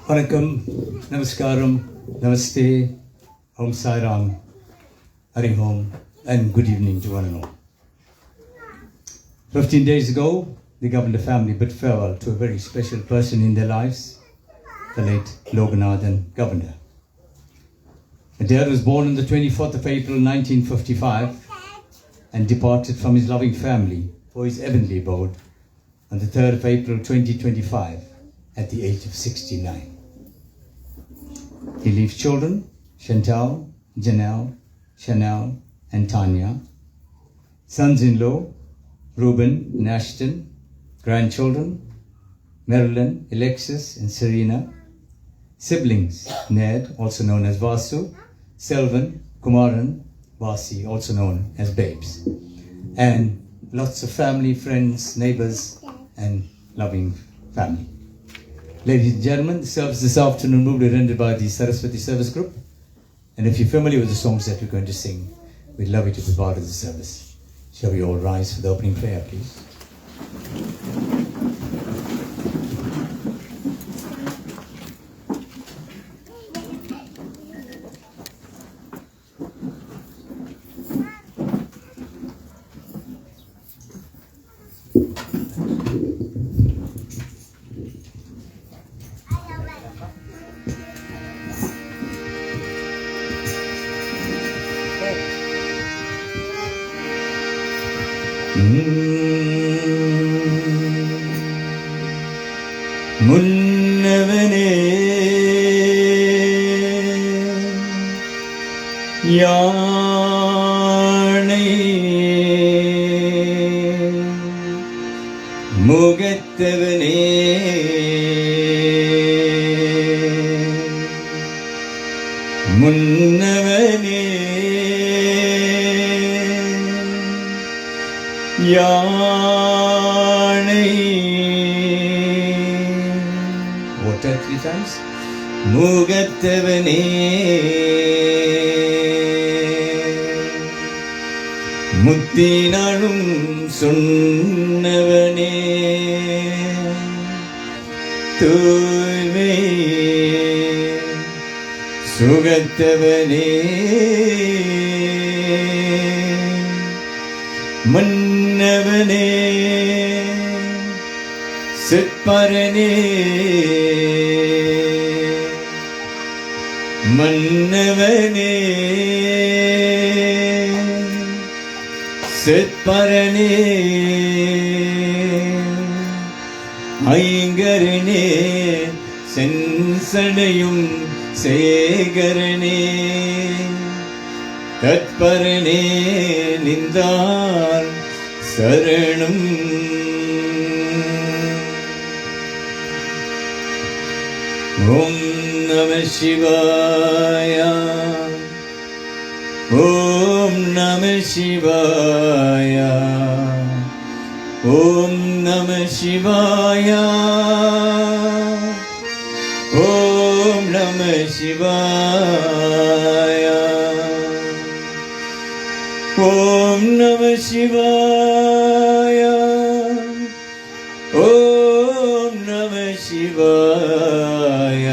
Vanakkam, Namaskaram, Namaste, Om Sai Ram, Hari Om, and good evening to one and all. 15 days ago, the Govender family bid farewell to a very special person in their lives, the late Loganathan Govender. My dad was born on the 24th of April 1955 and departed from his loving family for his heavenly abode on the 3rd of April 2025 at the age of 69. He leaves children, Chantal, Janelle, Chanel, and Tanya, sons-in-law, Reuben and Ashton, grandchildren, Marilyn, Alexis, and Serena, siblings, Ned, also known as Vasu, Selvan, Kumaran, Vasi, also known as Babes, and lots of family, friends, neighbors, and loving family. Ladies and gentlemen, the service this afternoon will be rendered by the Saraswati Service Group. And if you're familiar with the songs that we're going to sing, we'd love you to be part of the service. Shall we all rise for the opening prayer, please? முன்னவனே யானை முகத்தவனே முன்னவனே யானை water 3 times முகத்தவனே முத்தினாலும் சொன்னவனே தூய்மை சுகத்தவனே மன்னவனே சிற்பரனே மன்னவனே சிற்பரனே ஐங்கரனே சென்சடையும் சேகரனே தத்பரனே நின்றார் சரணம் ஓம் நம சிவாய ஓம் நம சிவாய ஓம் நம சிவாய ஓம் நம சிவாய ஓம் நம சிவாய ஓம் நம சிவாய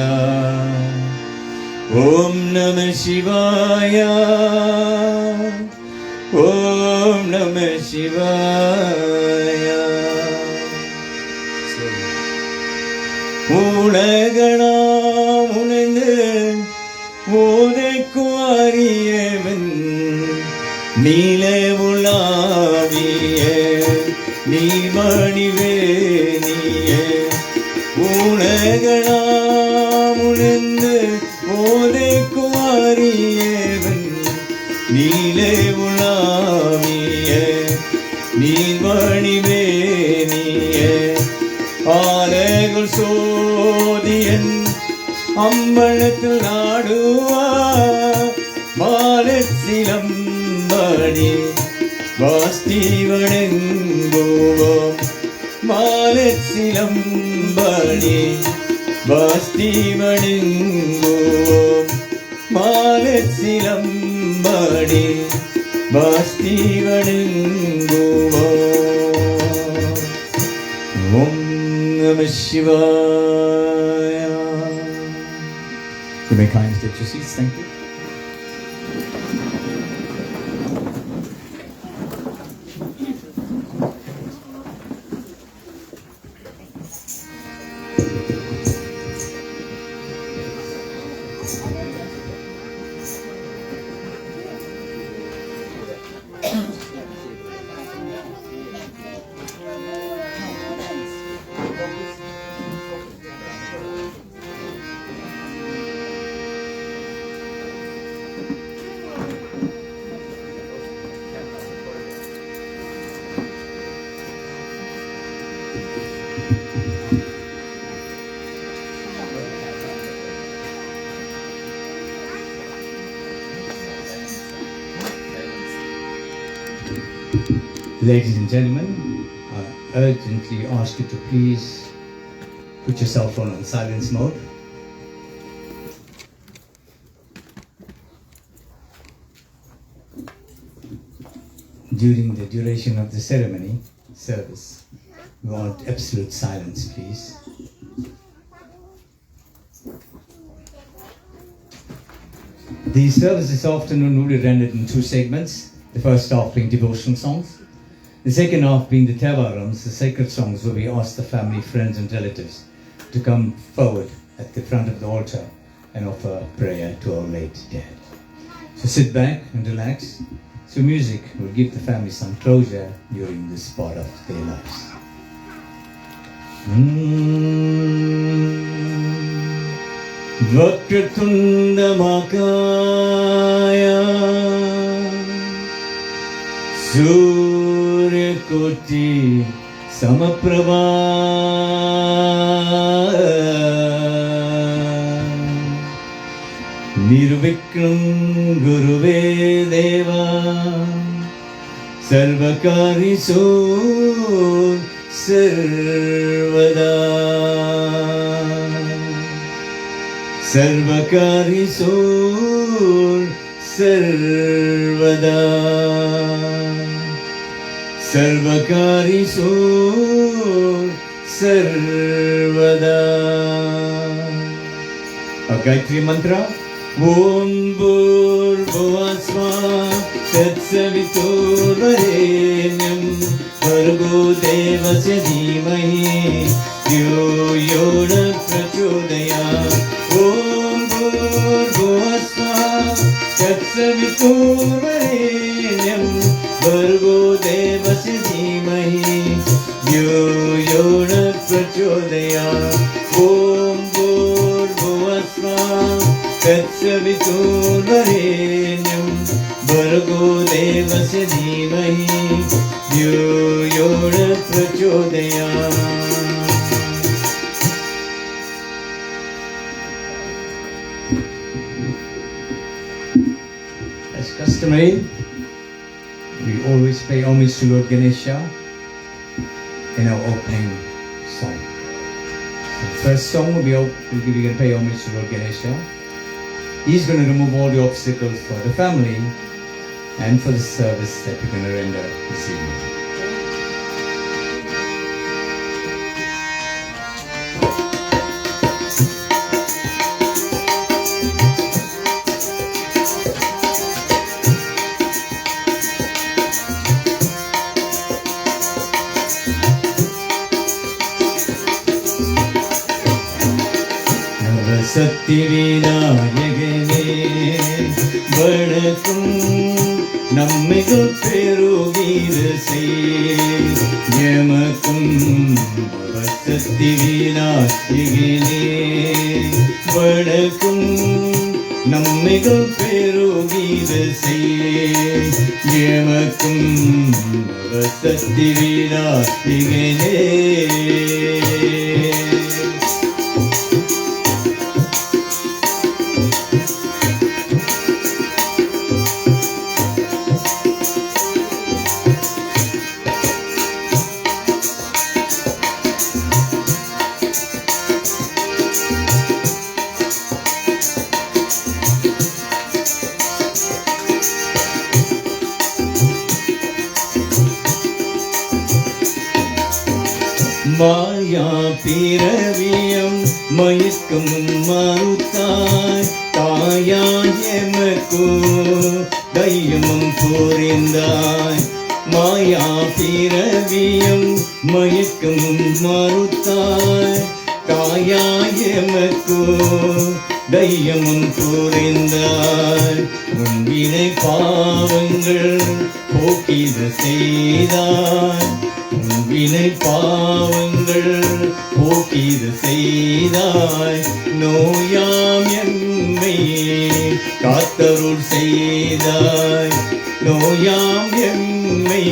ஓம் நம சிவாய ஓம் நம சிவாய உலகளாம் உணர்ந்து ஓதைக்கு அறியவன் நீல உலாவிய நீர்மணிவேணிய உலகளாம் உணர்ந்து ஓதைக்கு அறியவன் நீல உலாவிய நீர்மணிவேணிய ஆலைகள் சோதியன் அம்பலத்தில் ஆடுவார் மாலத்திலம் வாஸ் வாஸ்தி வணங்குவோம் மாலச்சிலம்படி வாஸ்தி வணங்குவோம் மாலச்சிலம்படி வாஸ்தி வணங்குவோம் ஓம் நம சிவாய. You may kindly take your seats. Thank you. Ladies and gentlemen, I urgently ask you to please put your cell phone on silence mode. During the duration of the ceremony service, we want absolute silence, please. The service this afternoon will be rendered in two segments. The first half being devotional songs. The second half being the Tevarams, the sacred songs where we ask the family, friends and relatives to come forward at the front of the altar and offer prayer to our late dead. So sit back and relax. So music will give the family some closure during this part of their lives. Vakratunda Makaya Surya-koti Samaprabha Nirvikram Guruve Deva Sarvakari Sur Sarvada Sarvakari Sur Sarvada Sarvakari Sur Sarvada. A Gayatri Mantra. Om Bhurvasva Tatsaviturvarenyam Bhargo Devasya Dhimahi Dhyo Yona Prachodayat. Om Bhurvasva Tatsaviturvarenyam Bhargo Devasya Dhimahi Dhyo Yona Prachodayat. Om Bhurvasva Tatsaviturvarenyam Bhargo Devasya Dhimahi Dhyo Yona Prachodayat. As customary, we always pay homage to Lord Ganesha in our opening song. The first song will be we're going to pay homage to Lord Ganesha. He's going to remove all the obstacles for the family and for the service that we're going to render this evening. சக்தி விநாயகனே வணக்கம் நம்மைகள் பெருவீர செய்யமக்கும் சக்தி விநாயகனே வணக்கம் நம்மைகள் பெருவீர செய்யமக்கும் சக்தி விநாயகனே. மாயா பிறவியம் மயக்கம் மறுத்தாய் தாயாய் எமக்கு தைரியமும் புரிந்தாய் மாயா பிறவியம் மயக்கம் மறுத்தாய் தாயாய் எமக்கு தைரியமும் புரிந்தாய் முன்பினை பாவங்கள் போக்கிது செய்தாய் முன்பினை பாவங்கள் போக்கிது செய்தாய் நோயாம் எம்மை காத்தருள் செய்தாய் நோயாம் எம்மை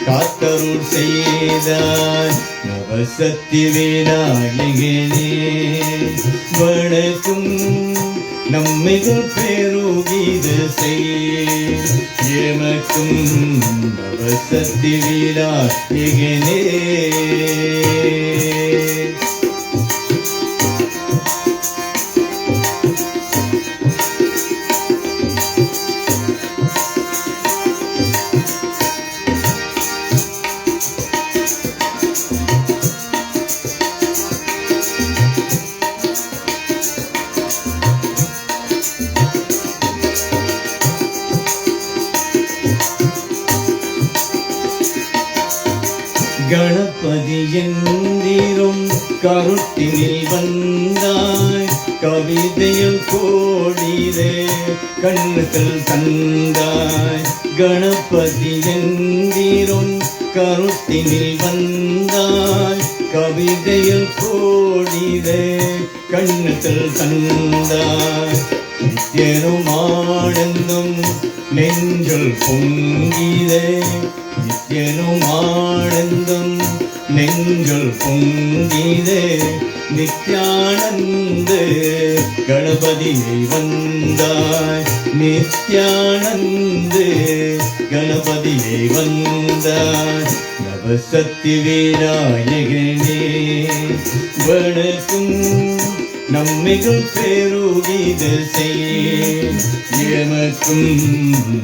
காத்தருள் செய்தாய் நவசக்தி விநாயகனே வணக்கம் நம்மைகள் பெருகிது செய் எமக்கும் நவசக்தி விநாயகனே கணபதி எந்திரும் கருத்தினில் வந்தாய் கவிதையில் கோடிலே கண்ணுகள் தந்தாய் கணபதி எந்திரும் கருத்தினில் வந்தாய் கவிதையில் கோடிலே கண்ணுகள் தந்தாய் நித்தியரும் ஆனந்தம் நெஞ்சுள் பொங்கிதே நித்தியனும் ஆனந்தம் நெஞ்சுள் பொங்கிதே நித்யானந்த கணபதியை வந்தாய் நித்யானந்த கணபதியை வந்தாய் நவசக்தி விநாயகனே வணக்கம் நம்மைகள் பெருகிது செய் எமக்கும்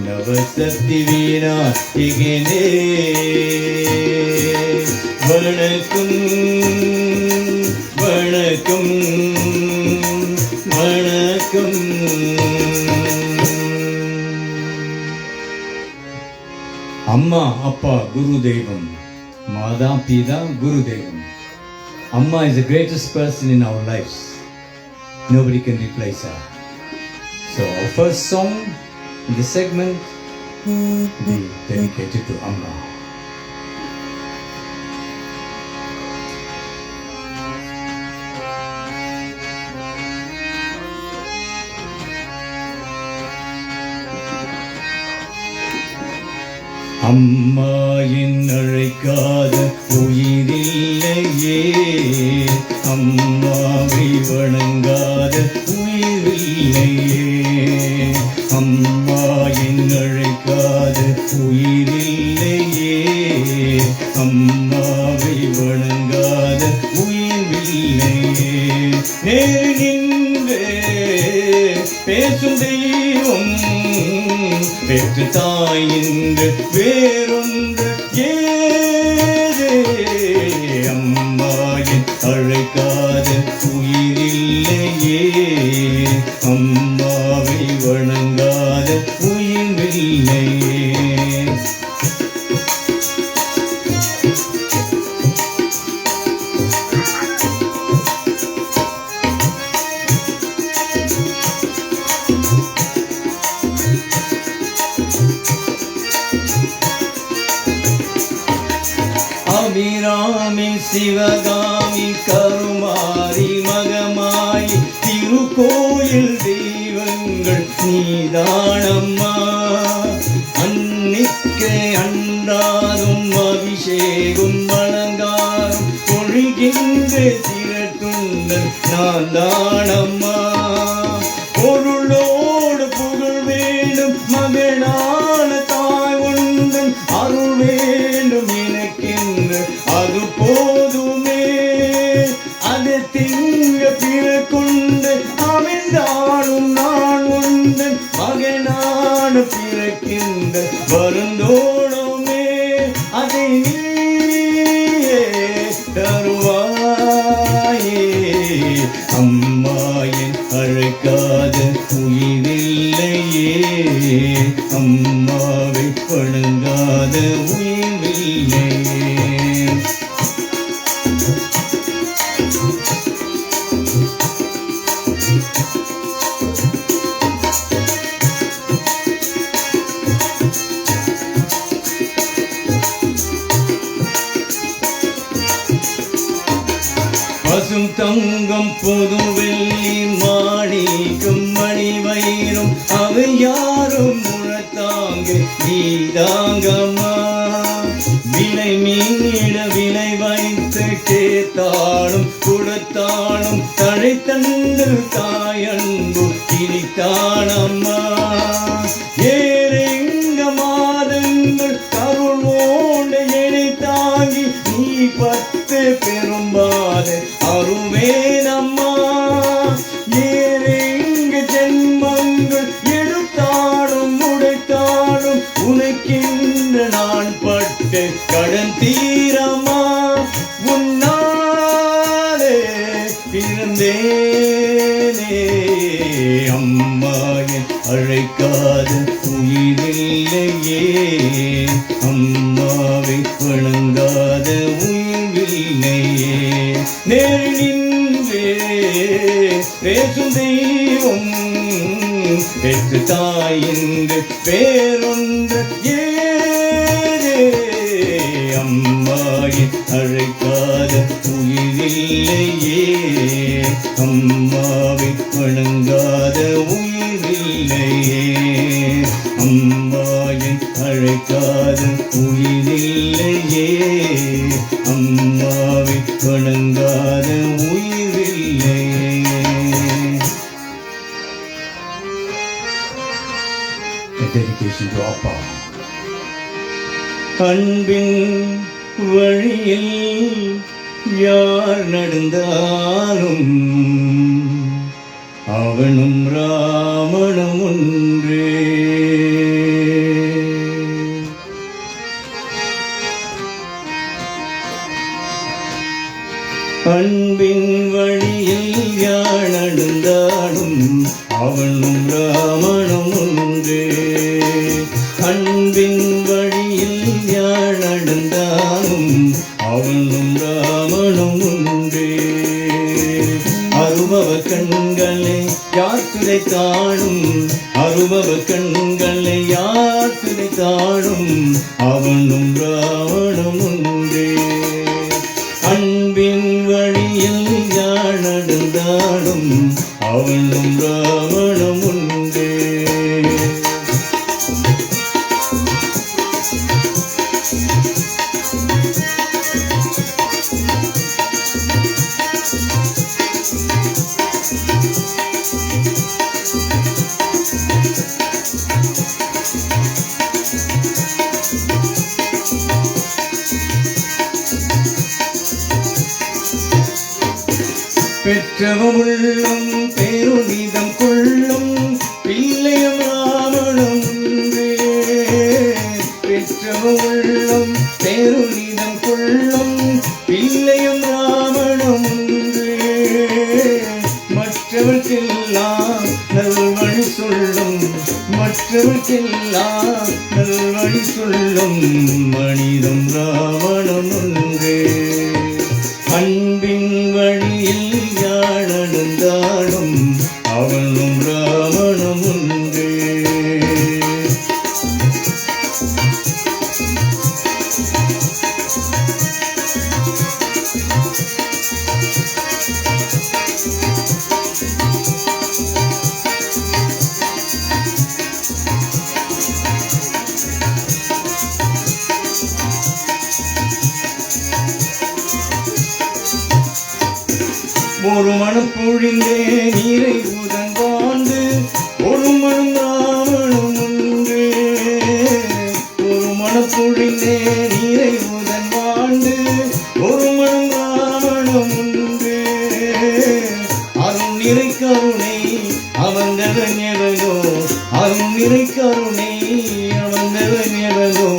நவசக்தி விநாயகனே வணக்கம் வணக்கம் வணக்கம் அம்மா அப்பா குரு தெய்வம் மாதா பிதா குரு தெய்வம் Amma is the greatest person in our lives. Nobody can replace her. So our first song in the segment be dedicated to Amma. அம்மா என் அழைக்காத உயிரில்லையே அம்மாவை வணங்காத உயிரில்லையே அம்மா என் அழைக்காத உயிரில்லையே அம்மாவை வணங்காத உயிரில்லையே நேரின்றே பேசும் தெய்வம் பெற்று தாய் என்று வேறொன்று ஏதே அம்மாயின் அழைக்காத உயிரில்லையே அம்மாவை வணங்காத உயிரில்லையே அபிராமி சிவகாமி கருமாரி மகமாய் திருக்கோயில் தெய்வங்கள் நீதானம்மா அன்னிக்கே அன்றாரும் அபிஷேகம் வழங்காரும் பொழிகின்ற திரட்டுங்கள் நான் தானம்மா பொருளோடு புகழ் வேண்டும் மகனான தாய் உந்தன் அருள் வேண்டும் எனக்கென்று அது போதுமே அது திங்க பிறக்குண்டு அமிழ்ந்தாலும் நான் உந்தன் மகனான பிறக்கின்ற வருந்தோடுமே அதை நீயே பசும் தங்கம் பொது வெள்ளி மாணிக்கம் மணி வைரம் அவை யாரும் முழத்தாங்க நீதாங்கம்மா விலை மீட விலை வைத்து கேட்டாலும் கொடுத்தாலும் தழை தந்து தாயன்பு திணித்தானம்மா ஏறெங்க மாதங்கள் கருளோடு எனை தாங்கி நீ பத்து பெரும்பாது அருவேனம்மா ஏறெங்க ஜென்மங்கள் எடுத்தாலும் உடைத்தாலும் உனக்கென்ற நான் பட்டு கடன் தீரமா உன்னாலே பிறந்தேனே அம்மா என் அழைக்காத உயிரில்லையே அம்மாவை வணங்காத உயிரில்லையே நேரில் நின்றே பேசும் தெய்வம் பெற்று தாய் என்று பேரொன்று ஏதே அம்மாயை அழைக்காத உயிரில்லையே அம்மாவை வணங்காத உயிரில்லையே அம்மாயை அழைக்காத உயிரில்லையே அம்மாவை வணங்காத உயிரில்லையே. Dedication to Appa. அன்பின் வழியில் யார் நடந்தாலும் அவனும் ராமனும் ஒன்றே அன்பின் வழியில் யார் நடந்தாலும் அவனும் ராமனும் ஒன்றே அன்பின் வழியில் யார் நடந்தாலும் அவனும் ராமனும் ஒன்றே அருபவ கண்களை யார் துணை காணும் அருபவ கண்களை யார் துணை காணும் அவனும் ராவணம் ஒன்றே அன்பின் வழியில் யார் நடந்தாலும் அவனும் ராவணம் ஒன்றே பெற்றவம் உள்ளம் பெருமிதம் கொள்ளும் பிள்ளையும் ராமனும் ஒன்றே பெற்றவம் உள்ளம் பெருமிதம் கொள்ளும் பிள்ளையும் ராமனும் ஒன்றே மற்றவர்க்கெல்லாம் நல்வழி சொல்லும் மற்றவர்க்கெல்லாம் நல்வழி சொல்லும் மனிதம் ராவணம் ஒன்றே அன்பின் வழியில் யார் நடந்தாலும் அவனும் ராவணம் ஒன்றே ஒரு மனம் பொழிந்தே நீரை உதன் வாழ்ந்து ஒரு மனம் ராவணம் ஒன்றே ஒரு மனம் பொழிந்தே நீரை உதன் வாழ்ந்து ஒரு மனம் ராவணம் ஒன்றே அருள் நிறை கருணை அவந்தவன் எவனோ அருள் நிறை கருணை அவந்தவன் எவனோ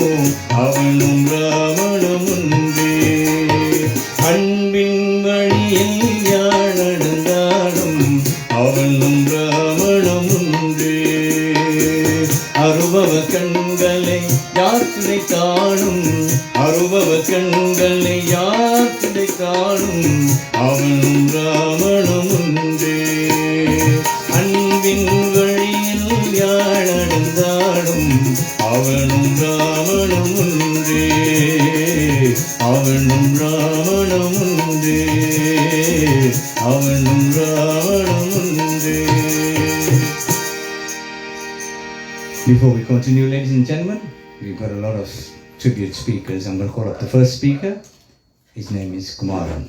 அவனும் ராவணம் ஒன்றே அன்பின் வழியில் யார் நடந்தாலும் அவனும் ராவணம் ஒன்றே அருபவ கண்களை யார் துணை காணும் அருபவ கண்களை யார் துடைத்தாலும் அவனும் ராவணம் உண்டே. அன்பின் வழியில் யார் நடந்தாலும் அவனும் ராவணம் உண்டே. அவனும் ராவணம் உண்டே. அவனும் ராவணம் உண்டே. Before we continue, ladies and gentlemen, we've got a lot of tribute speakers. I'm going to call up the first speaker. His name is Kumaran.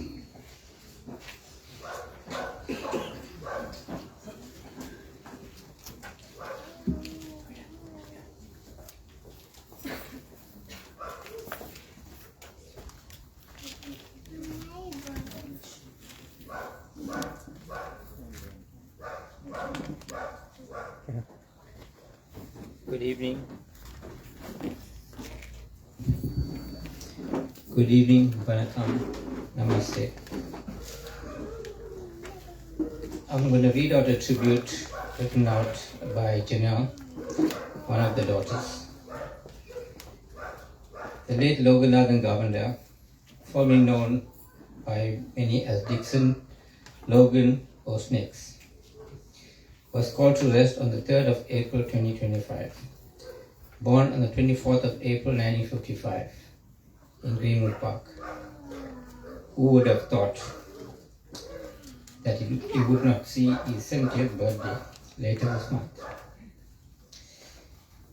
Good evening. Good evening, Vanakkam, Namaste. I'm going to read out a tribute written out by Janelle, one of the daughters. The late Loganathan Govender, formerly known by many as Dixon, Logan, or Snakes, was called to rest on the 3rd of April 2025. Born on the 24th of April 1955 in Greenwood Park. Who would have thought that he would not see his 70th birthday later this month?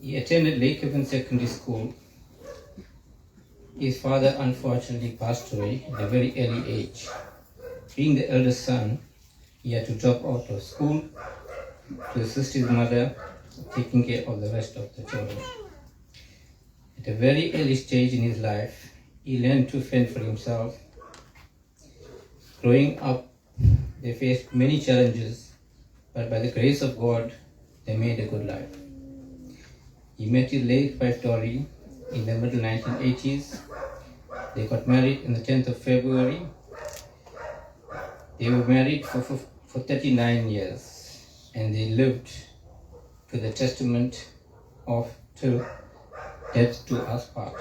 He attended Lake Haven Secondary School. His father unfortunately passed away at a very early age. Being the eldest son, he had to drop out of school to assist his mother taking care of the rest of the children. At a very early stage in his life, he learned to fend for himself. Growing up, they faced many challenges, but by the grace of God, they made a good life. He met his late wife Dory in the middle 1980s. They got married on the 10th of February. They were married for 39 years. And they lived to the testament of till death to us part.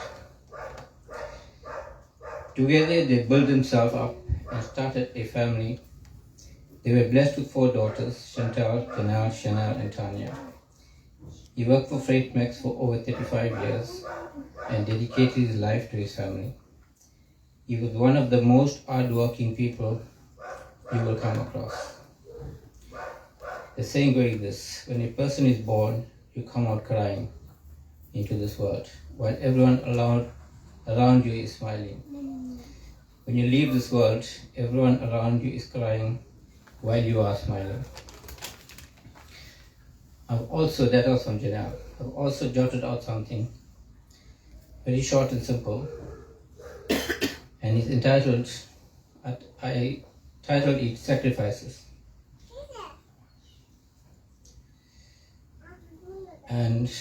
Together they built themselves up and started a family. They were blessed with 4 daughters, Chantal, Janelle, Chanel, and Tanya. He worked for Freight Max for over 35 years and dedicated his life to his family. He was one of the most hard-working people you will come across. The saying goes this: when a person is born, you come out crying into this world, while everyone around you is smiling. When you leave this world, everyone around you is crying while you are smiling. That was from Janelle. I've also jotted out something very short and simple, and it's entitled, I titled it Sacrifices. And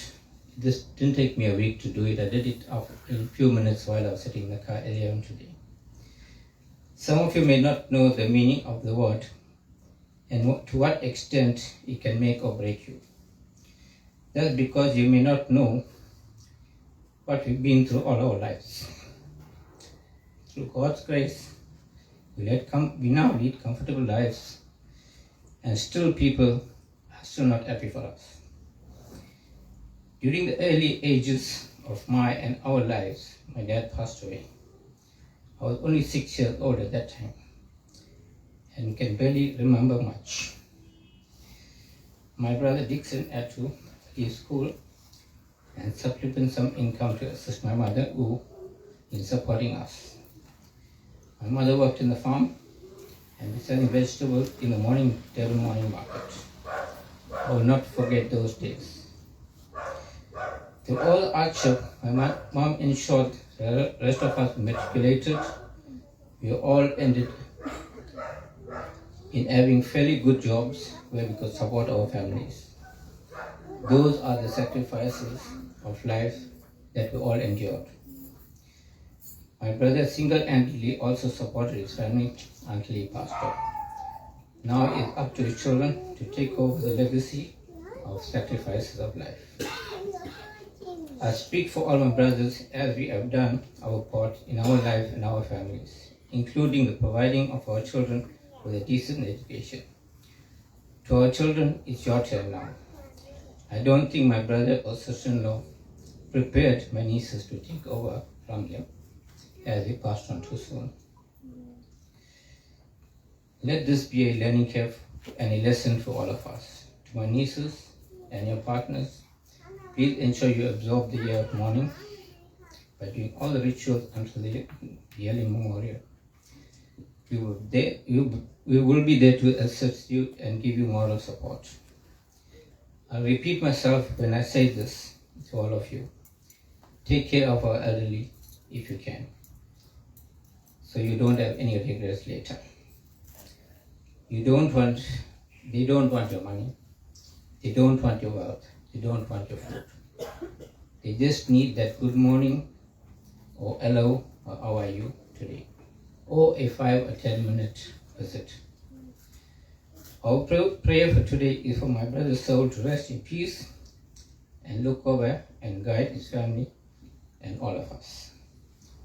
this didn't take me a week to do it. I did it in a few minutes while I was sitting in the car earlier on today. Some of you may not know the meaning of the word and to what extent it can make or break you. That's because you may not know what we've been through all our lives. Through God's grace, we now lead comfortable lives, and still people are still not happy for us. During the early ages of my and our lives, my dad passed away. I was only 6 years old at that time and can barely remember much. My brother Dixon had to leave school and supplement some income to assist my mother, who is supporting us. My mother worked in the farm and was selling vegetables in the morning market. I will not forget those days. Through all hardship, my mom ensured the rest of us matriculated. We all ended in having fairly good jobs where we could support our families. Those are the sacrifices of life that we all endured. My brother single-handedly also supported his family until he passed on. Now it's up to his children to take over the legacy of sacrifices of life. I speak for all my brothers as we have done our part in our life and our families, including the providing of our children with a decent education. To our children, it's your turn now. I don't think my brother or sister-in-law prepared my nieces to take over from them as they passed on too soon. Let this be a learning curve and a lesson for all of us. To my nieces and your partners, please ensure you absorb the year of mourning by doing all the rituals until the yearly memorial. We will be there to assist you and give you moral support. I'll repeat myself when I say this to all of you. Take care of our elderly if you can, so you don't have any regrets later. They don't want your money, they don't want your wealth, they don't want your food. They just need that good morning, or hello, or how are you today, or a 5 or 10 minute visit. Our prayer for today is for my brother's soul to rest in peace and look over and guide his family and all of us.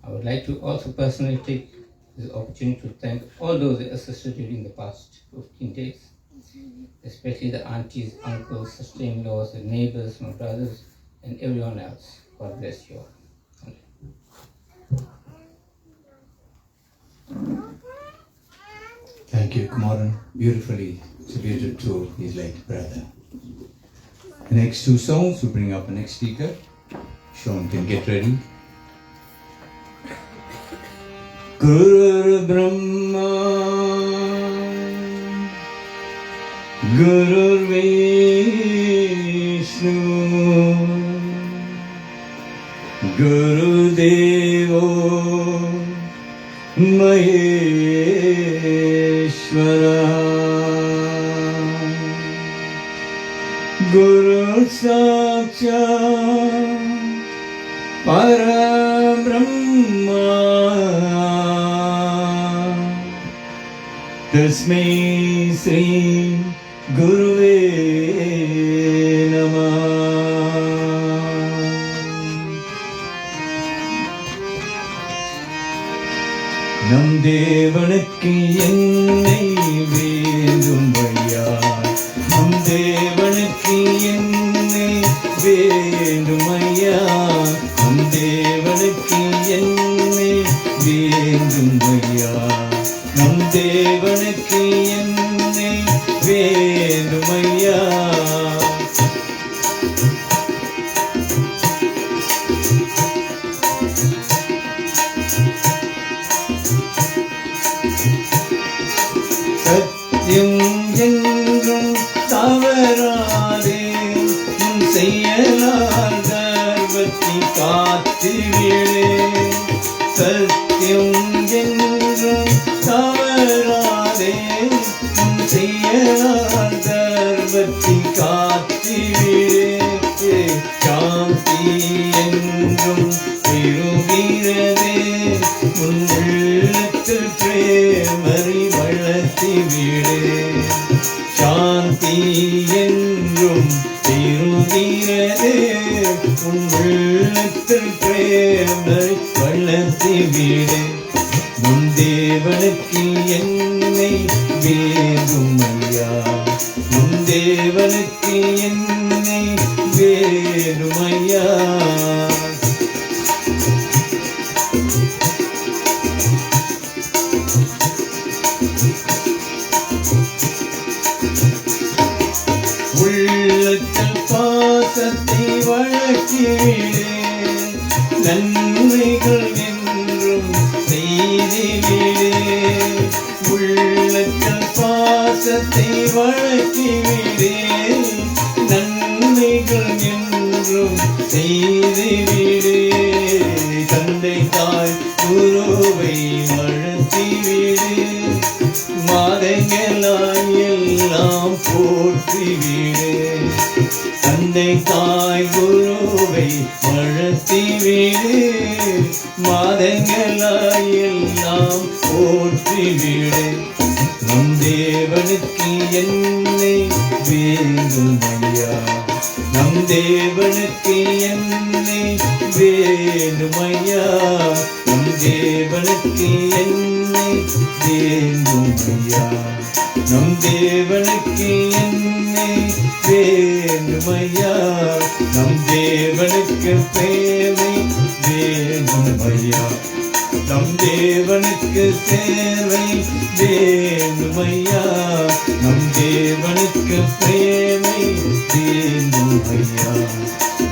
I would like to also personally take this opportunity to thank all those that assisted during the past 15 days, especially the aunties, uncles, sister-in-laws, the neighbors, my brothers, and everyone else. God bless you all. Thank you, Kumaran. Beautifully tribute to his late brother. The next two songs will bring up the next speaker. Sean can get ready. Guru Brahma Guru Vishnu Guru Devo Maheshwara Guru Sakshat Parabrahma Tasmai Sri Guruve Namah. நம் தேவனுக்கு என்னை வேண்டும் ஐயா, நம் தேவனுக்கு என்னை வேண்டும் ஐயா, நம் தேவனுக்கு என்னை வேண்டும் ஐயா, நம் தேவனுக்கு என்னை வேண்டும் ஐயா. சத்தியம் என்றும் தவறாதே, உன் செயலால் கர்வத்தை காத்துவிடு. சத்தியம் என்றும் தவறாதே, உன் செயலால் கர்வத்தை காத்துவிடு. சாந்தி என்றும் பெறுகிறதே, உன் உள்ளத்தில் பிரேமரை வளர்த்திவிடு. சாந்தி என்றும் பெறுகிறதே, உன் உள்ளத்தில் பிரேமரை வளர்த்திவிடு. உன் தேவனுக்கு என்னை வேண்டும் ஐயா, உன் தேவனுக்கு என்னை வேண்டும் ஐயா. உள்ளத்தில் பாசத்தை வளர்த்திவிடு, நன்மைகள் என்றும் செய்திவிடு. உள்ளத்தில் பாசத்தை வளர்த்திவிடு, நன்மைகள் என்றும் செய்திவிடு. தந்தை தாய் குருவை வளர்த்திவிடு, மாதங்களாய் எல்லாம் போற்றிவிடு. தந்தை தாய் குருவை வளர்த்திவிடு, மாதங்களாய் எல்லாம் போற்றிவிடு. நம் தேவனுக்கு என்னை வேண்டும் ஐயா, நம் தேவனுக்கு என்னை வேண்டும் ஐயா, நம் தேவனுக்கு என்னை வேண்டும் ஐயா, நம் தேவனுக்கு என்னை வேண்டும் ஐயா, நம் தேவனுக்கு தேவை வேண்டும் ஐயா, நம் தேவனுக்கு தேவை வேண்டும் ஐயா, நம் தேவனுக்கு பிரேமை வேண்டும் ஐயா,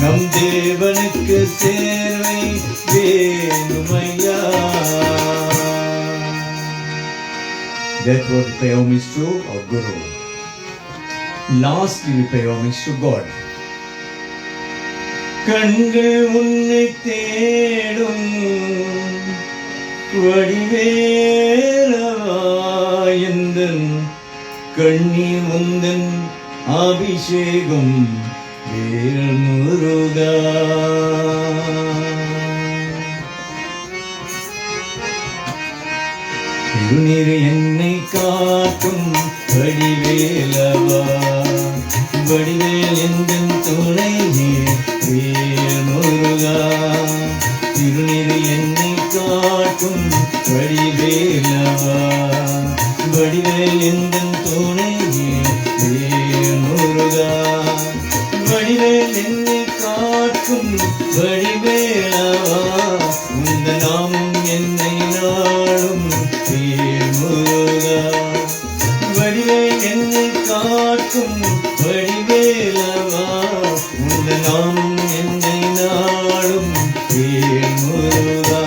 நம் தேவனுக்கு தேவை வேண்டும் ஐயா. That was we pay homage to our Guru. Lastly, we pay homage to God. கண்கள் உன்னை தேடும் வடிவேலவா, எந்தன் கண்ணீர் முந்தன் அபிஷேகம் வேல் முருகா. திருநீர் என்னை காட்டும் வடிவேலவா, வடிவேல் எந்தன் துணையே வேல் முருகா. திருநீர் என்னை காட்டும் வடிவேலவா, வடிவேல் எந்தன் துணையே வேல் முருகா. வடிவேல் என்னை காட்டும் வடிவேலவா, உந்த நாமம் என்னை நாளும் வேல் முருகா. வடிவேல் என்னை காட்டும் வடிவேலவா, உந்த நாமம் என்னை நாளும் வேல் முருகா.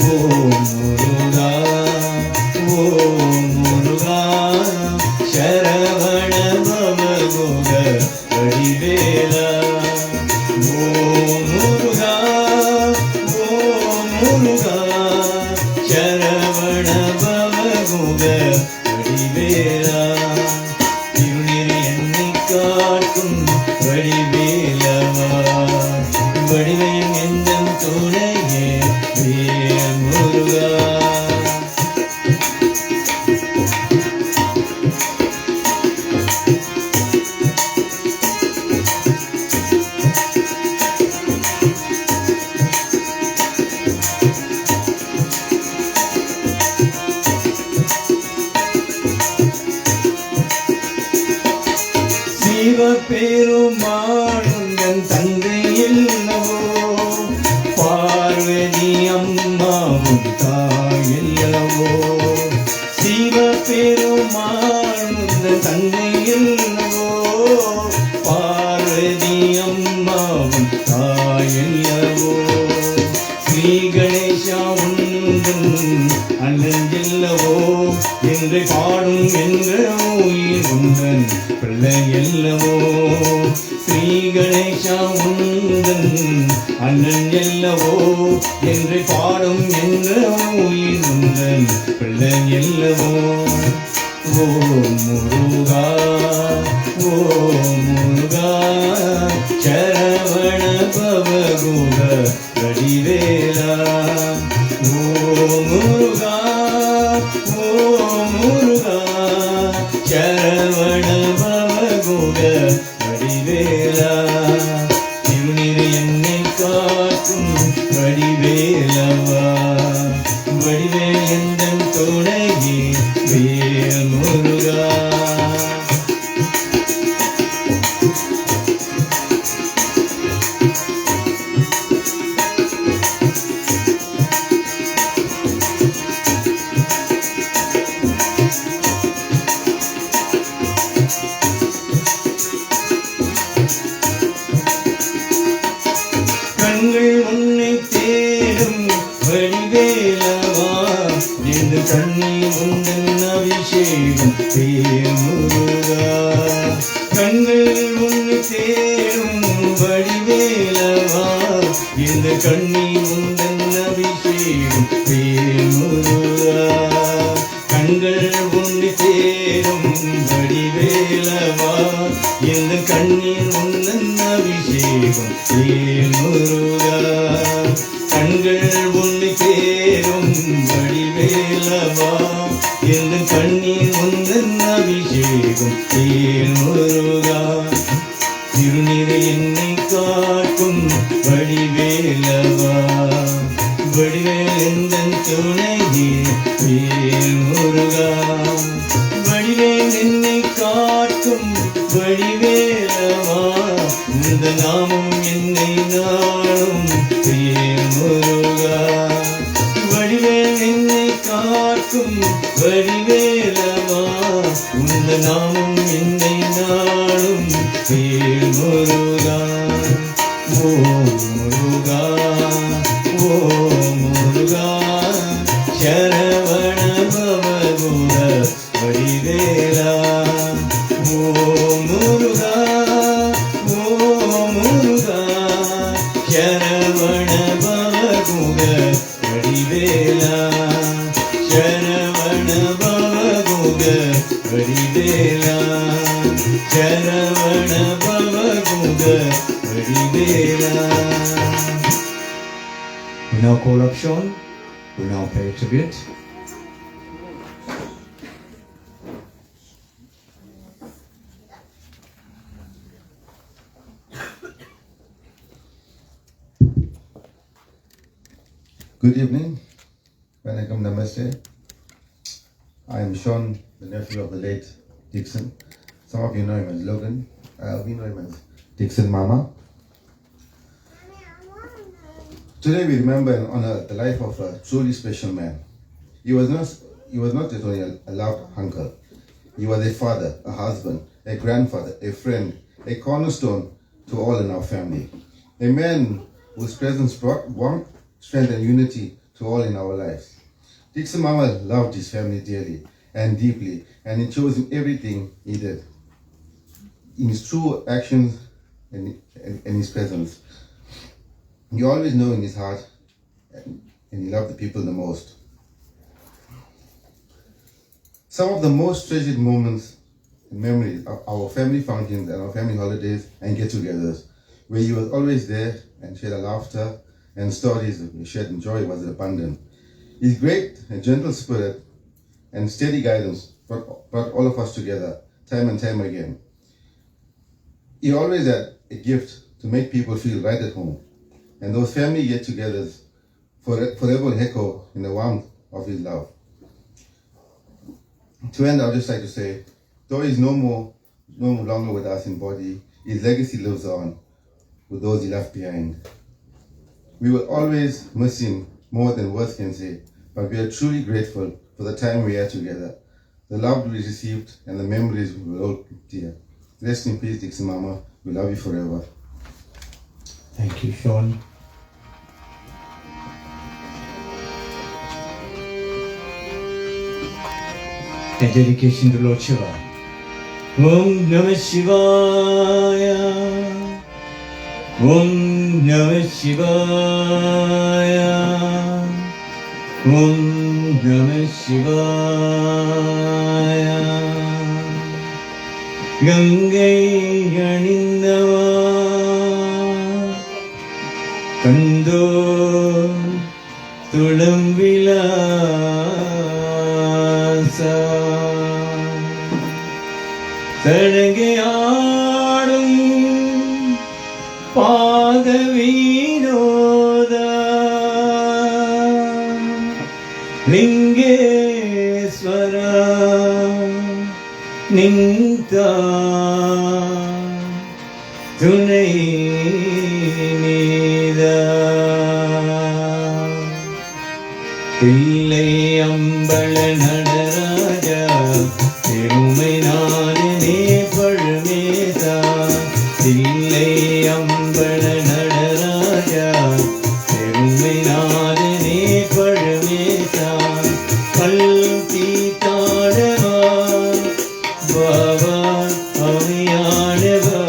ஓம் முருகா, ஓம் முருகா, சரவண பவகுக வடிவேலா. ஓம் முருகா, ஓம் முருகா, சரவண பவகுக வடிவேலா. திருநீர் என்னை காட்டும் வடிவேலவா, வடிவேல் எந்தன் துணையே வேல் முருகா. சிவபெருமானுந்தன் தந்தை இல்லவோ, பார்வதி அம்மாவும் தாயல்லவோ. சிவபெருமானுந்தன் தந்தை இல்லவோ, பார்வதி அம்மாவும் தாயல்லவோ. ஸ்ரீ கணேசா உந்தன் அண்ணல்லவோ, என்று பாடும் என்ற உயிர் உந்தன் பிள்ளை அல்லவோ. ஸ்ரீ கணேசா உந்தன் அண்ணன் அல்லவோ, என்று பாடும் என்ற உயிர் உந்தன் பிள்ளை அல்லவோ. ஓம் முருகா, ஓம் முருகா, சரவண பவகுக வடிவேலா. ஓம் முருகா, ஓம் முருகா, சரவண பவகுக வடிவேலா. திருநீர் என்னை காட்டும் வடிவேலவா, வடிவேல் எந்தன் துணையே வேல் முருகா. கண்கள் உன்னை தேடும் வடிவேலவா, என்று கண்ணீர் உந்தன் அபிஷேகம் வேல் முருகா. கண்கள் உன்னை தேடும் வடிவேலவா, இந்த கண்ணீர் உந்தன் அபிஷேகம் வேல் முருகா. கண்கள் உன்னை தேடும் வடிவேலவா, இந்த கண்ணீர் உந்தன் அபிஷேகம் வேல் முருகா. கண்கள் உன்னை தேடும் வடிவேலவா, எந்த கண்ணீர் உந்தன் அபிஷேகம் வேல் முருகா திருநீரை என்னை காக்கும் வடிவேலவா வடிவேல் எந்தன் துணையே வேல் முருகா வடிவேல் என்னை காக்கும் வடிவேலவா இந்த நாமம் என்னை நாளும் வேல் முருகா வடிவேல் என்னை காக்கும் வடிவேலவா இந்த நாமம் என்னை நாளும் வேல் முருகா ஓ முருகா ஓ முருகா சரவண பவகுண வடிவேலா ஓ முருகா ஓ முருகா சரவண பவகுண வடிவேலா சரவண பவகுண வடிவேலா சரவண பவகுண வடிவேலா. We now call up Sean, who now pay tribute. Good evening. Vanakkam Namaste. I am Sean, the nephew of the late Dixon. Some of you know him as Logan. We know him as Dixon Mama. Today we remember and honor the life of a truly special man. He was not just only a loved uncle. He was a father, a husband, a grandfather, a friend, a cornerstone to all in our family. A man whose presence brought warmth, strength and unity to all in our lives. Dixon Mama loved his family dearly and deeply, and he chose him everything he did. In his true actions and his presence. You always know in his heart, and he loved the people the most. Some of the most treasured moments and memories of our family functions and our family holidays and get-togethers, where he was always there and shared laughter and stories we shared and joy was abundant. His great and gentle spirit and steady guidance brought all of us together time and time again. He always had a gift to make people feel right at home, and those family get-togethers forever echo in the warmth of his love. To end, I would just like to say, though he's no longer with us in body, his legacy lives on with those he left behind. We will always miss him more than words can say, but we are truly grateful for the time we had together, the love we received, and the memories we will hold dear. Rest in peace, Dixon Mama. We love you forever. Thank you, Sean. A dedication to Lord Shiva. Om Namah Shivaya. Om Namah Shivaya. Om Namah Shivaya. Gangai Anindava Kando Tudamvilasa Tadagayadum Padavinoda Lingeshwara Ninta Tunai Nida Illai Ambala Nadaraja Thirumai Nadane Paramesa Illai Ambala Nadaraja Thirumai Nadane Paramesa Kalpi Tadava Baba Aviyanava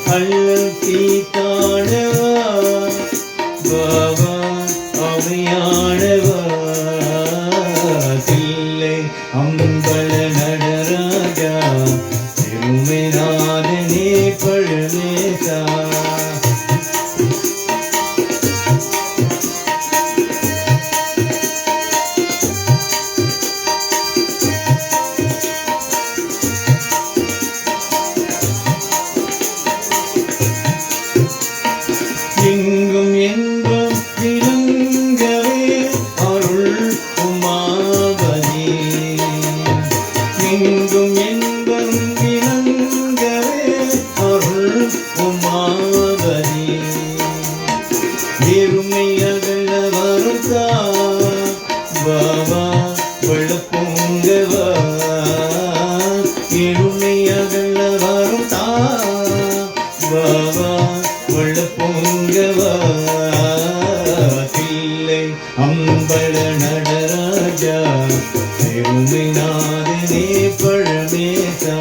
Kalpi Tadava Baba Aviyanava Thillai Ambala Nadaraja Thirumai Nadane Paramesa. நேசா வாவா வளப்பூங்கவா இருமை அகல வரும் தா வாவா வளப்பூங்கவா தில்லை அம்பல நடராஜா பெருமை நாதனே பழமேசா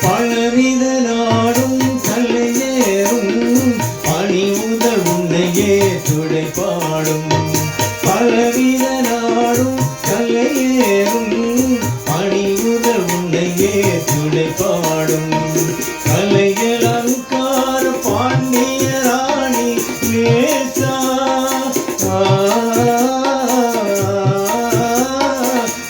பழவித நாடும் கல்லையேறும் பணிமுதல் உன்னையே துடைப்பாடும் பழவித நாடும் கல்லையேறும் பணிமுதல் உன்னையே துடைப்பாடும் கலைகள் அங்கார பாண்டிய ராணி நேசா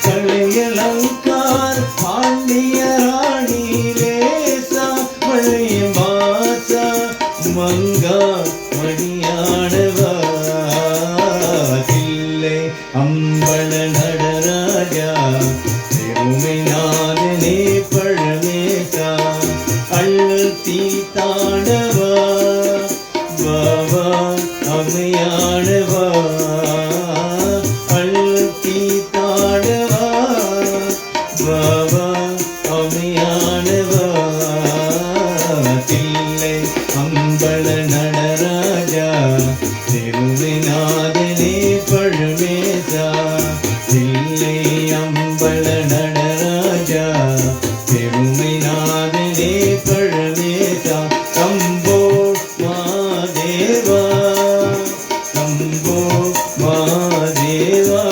கலைகள் அங்கார பாண்டிய ராணி நேசா மழைய மாசா மங்கா மணியானவா தில்லை அம்பல நடராஜா பெருமை நாதனே பழமேசா அள்ளல் தீத்தாண்டவா வாவா அம்மையானவா அள்ளல் தீத்தாண்டவா வாவா அம்மையானவா தில்லை அம்பல நடராஜா பெருமை நாதனே பழமேசா தில்லை அம்பல நடராஜா பெருமை நாதனே பழமேசா Shambho மாதேவா Shambho மாதேவா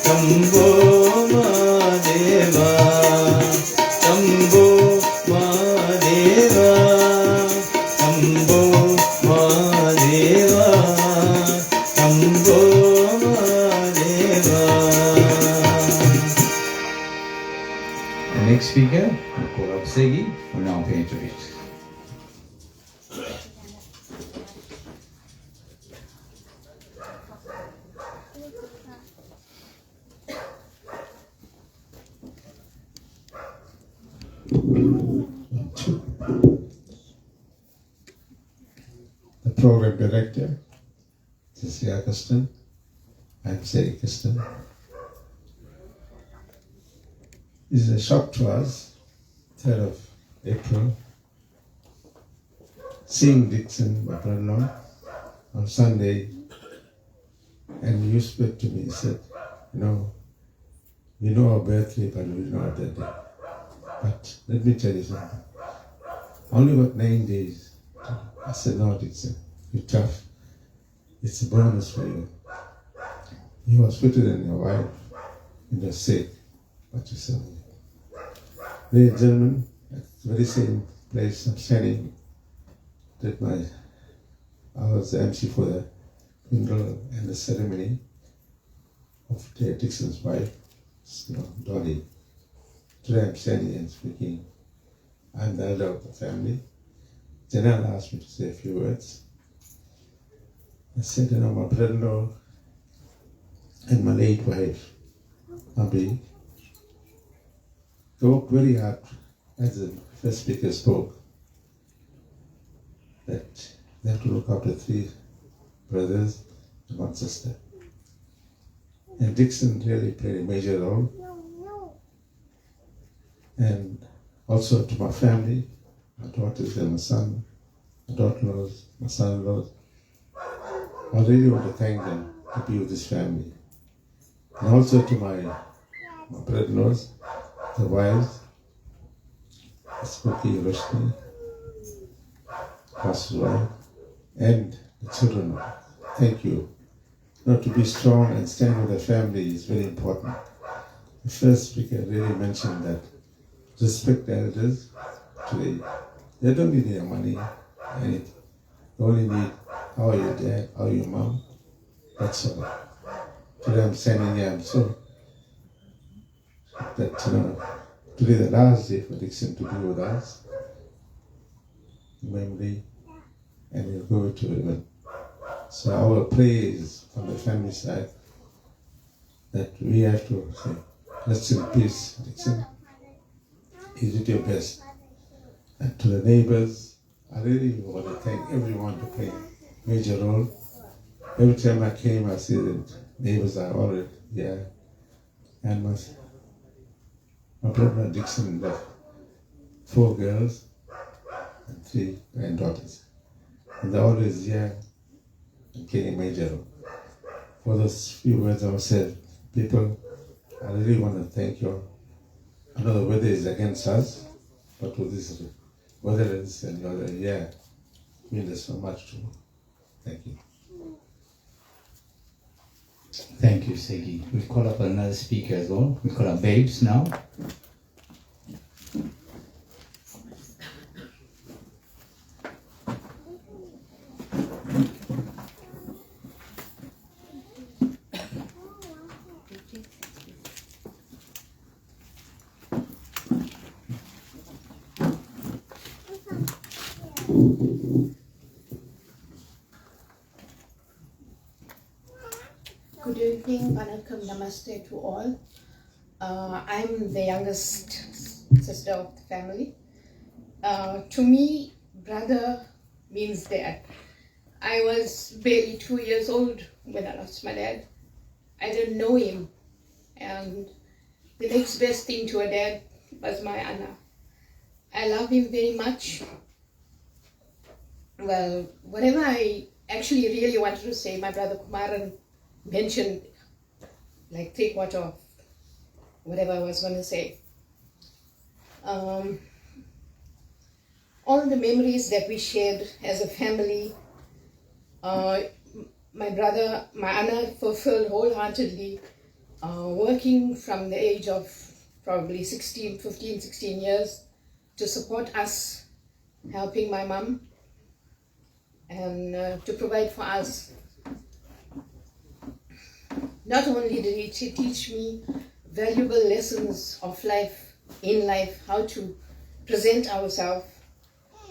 Shambho மாதேவா Shambho மாதேவா Shambho மாதேவா Shambho மாதேவா. The next speaker, Korab Segi, will now pay tribute. The program director, Cecilia Augustin, and Seri Augustin. This is a shock to us, 3rd of April, seeing Dixon, my brother-in-law, on Sunday, and he spoke to me, he said, we know our birthday, but we know our dead day. But let me tell you something. Only about 9 days. I said, no, Dixon, you're tough. It's a bonus for you. You was fitter than your wife. You were sick, but you said, ladies and gentlemen, at the very same place I'm standing, I was the MC for the funeral and the ceremony of Dixon's wife, Dolly. Today I'm standing and speaking. I'm the elder of the family. Janelle asked me to say a few words. I said, my brother-in-law and my late wife, Abi, they worked very hard, as the first speaker spoke, that they have to look after 3 brothers and 1 sister. And Dixon really played a major role. And also to my family, my daughters and my son, my daughter-in-laws, my son-in-laws. I really want to thank them to be with this family. And also to my brother-in-laws, the wives, Spooky, Roshni, Pastor's wife, and the children. Thank you. To be strong and stand with the family is very important. The first speaker really mentioned that respect the elders today. They don't need their money, anything. They only need how are your dad, how are your mom. That's all. Today I'm standing here, I'm so that today the last day for Dixon to be with us, memory, and we'll go to heaven. So our praise from the family side that we have to say, rest in peace, Dixon. You did your best. And to the neighbors, I really want to thank everyone to play a major role. Every time I came, I see that neighbors are already there. And my brother Dixon left 4 girls and 3 granddaughters. And they're always here and playing a major role. For those few words I said, people, I really want to thank you. I know the weather is against us, but with this weather and you're here, it means so much to me. Thank you. Thank you, Segi. We'll call up another speaker as well. We'll call up Babes now. Good evening, Vanakkam, Namaste to all. I'm the youngest sister of the family. To me, brother means dad. I was barely 2 years old when I lost my dad. I didn't know him, and the next best thing to a dad was my Anna. I love him very much. Well, whatever I actually really wanted to say, my brother Kumaran mentioned like 3/4 of whatever I was going to say. All the memories that we shared as a family, my brother, my Anna fulfilled wholeheartedly, working from the age of probably 15, 16 years to support us, helping my mom, and to provide for us. Not only did he teach me valuable lessons of life, in life, how to present ourselves,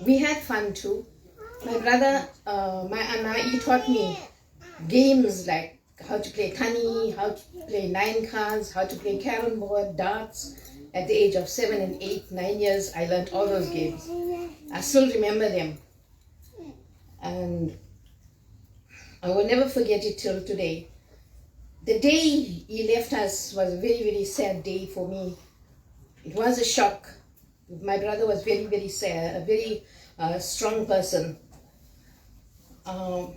we had fun too. My brother, my Anna, he taught me games like how to play Tani, how to play 9 cards, how to play carrom board, darts. At the age of 7 and 8, 9 years, I learned all those games. I still remember them. And I will never forget it till today. The day he left us was a very, very sad day for me. It was a shock. My brother was very, very sad, a very strong person. From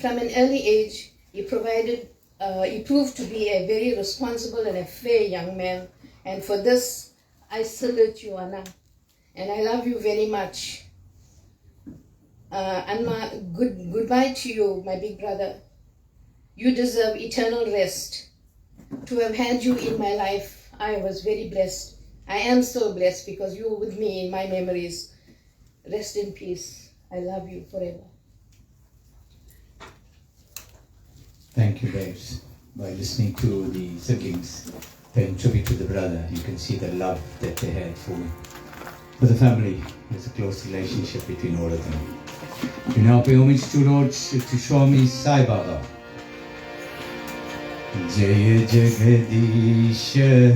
an early age, he proved to be a very responsible and a fair young man. And for this, I salute you, Anna. And I love you very much. Anna, goodbye to you, my big brother. You deserve eternal rest. To have had you in my life, I was very blessed. I am so blessed because you were with me in my memories. Rest in peace. I love you forever. Thank you, Babes. By listening to the siblings paying tribute to the brother, you can see the love that they had for the family. There's a close relationship between all of them. We now pay homage to Lord to Swami Sai Baba. Jaya Jagadish Hare,